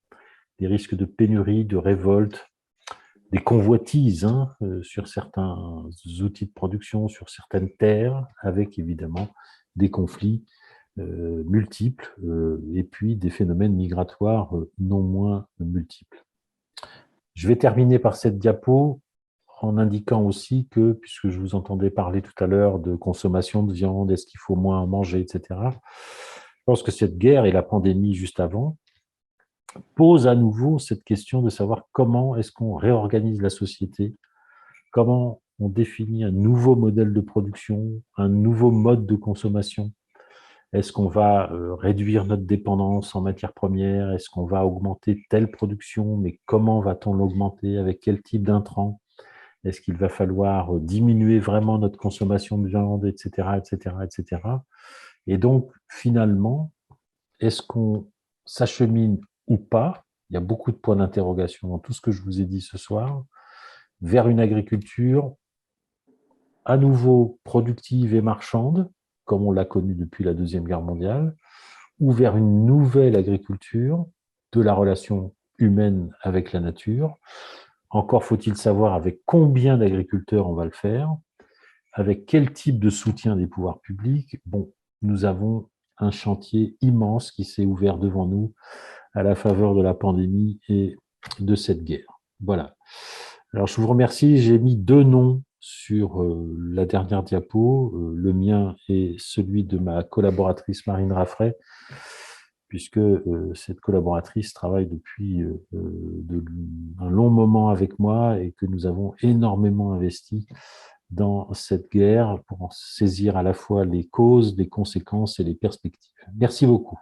des risques de pénurie, de révolte, des convoitises sur certains outils de production, sur certaines terres, avec évidemment des conflits multiples et puis des phénomènes migratoires non moins multiples. Je vais terminer par cette diapo en indiquant aussi que, puisque je vous entendais parler tout à l'heure de consommation de viande, est-ce qu'il faut moins en manger, etc., je pense que cette guerre et la pandémie juste avant posent à nouveau cette question de savoir comment est-ce qu'on réorganise la société, comment on définit un nouveau modèle de production, un nouveau mode de consommation. Est-ce qu'on va réduire notre dépendance en matières premières? Est-ce qu'on va augmenter telle production? Mais comment va-t-on l'augmenter? Avec quel type d'intrants? Est-ce qu'il va falloir diminuer vraiment notre consommation de viande, etc., etc., etc. Et donc, finalement, est-ce qu'on s'achemine ou pas? Il y a beaucoup de points d'interrogation dans tout ce que je vous ai dit ce soir, vers une agriculture à nouveau productive et marchande, comme on l'a connu depuis la Deuxième Guerre mondiale, ou vers une nouvelle agriculture de la relation humaine avec la nature. Encore faut-il savoir avec combien d'agriculteurs on va le faire, avec quel type de soutien des pouvoirs publics. Bon, nous avons un chantier immense qui s'est ouvert devant nous à la faveur de la pandémie et de cette guerre. Voilà. Alors, je vous remercie. J'ai mis 2 noms sur la dernière diapo. Le mien et celui de ma collaboratrice Marine Raffray, puisque cette collaboratrice travaille depuis un long moment avec moi et que nous avons énormément investi dans cette guerre pour en saisir à la fois les causes, les conséquences et les perspectives. Merci beaucoup.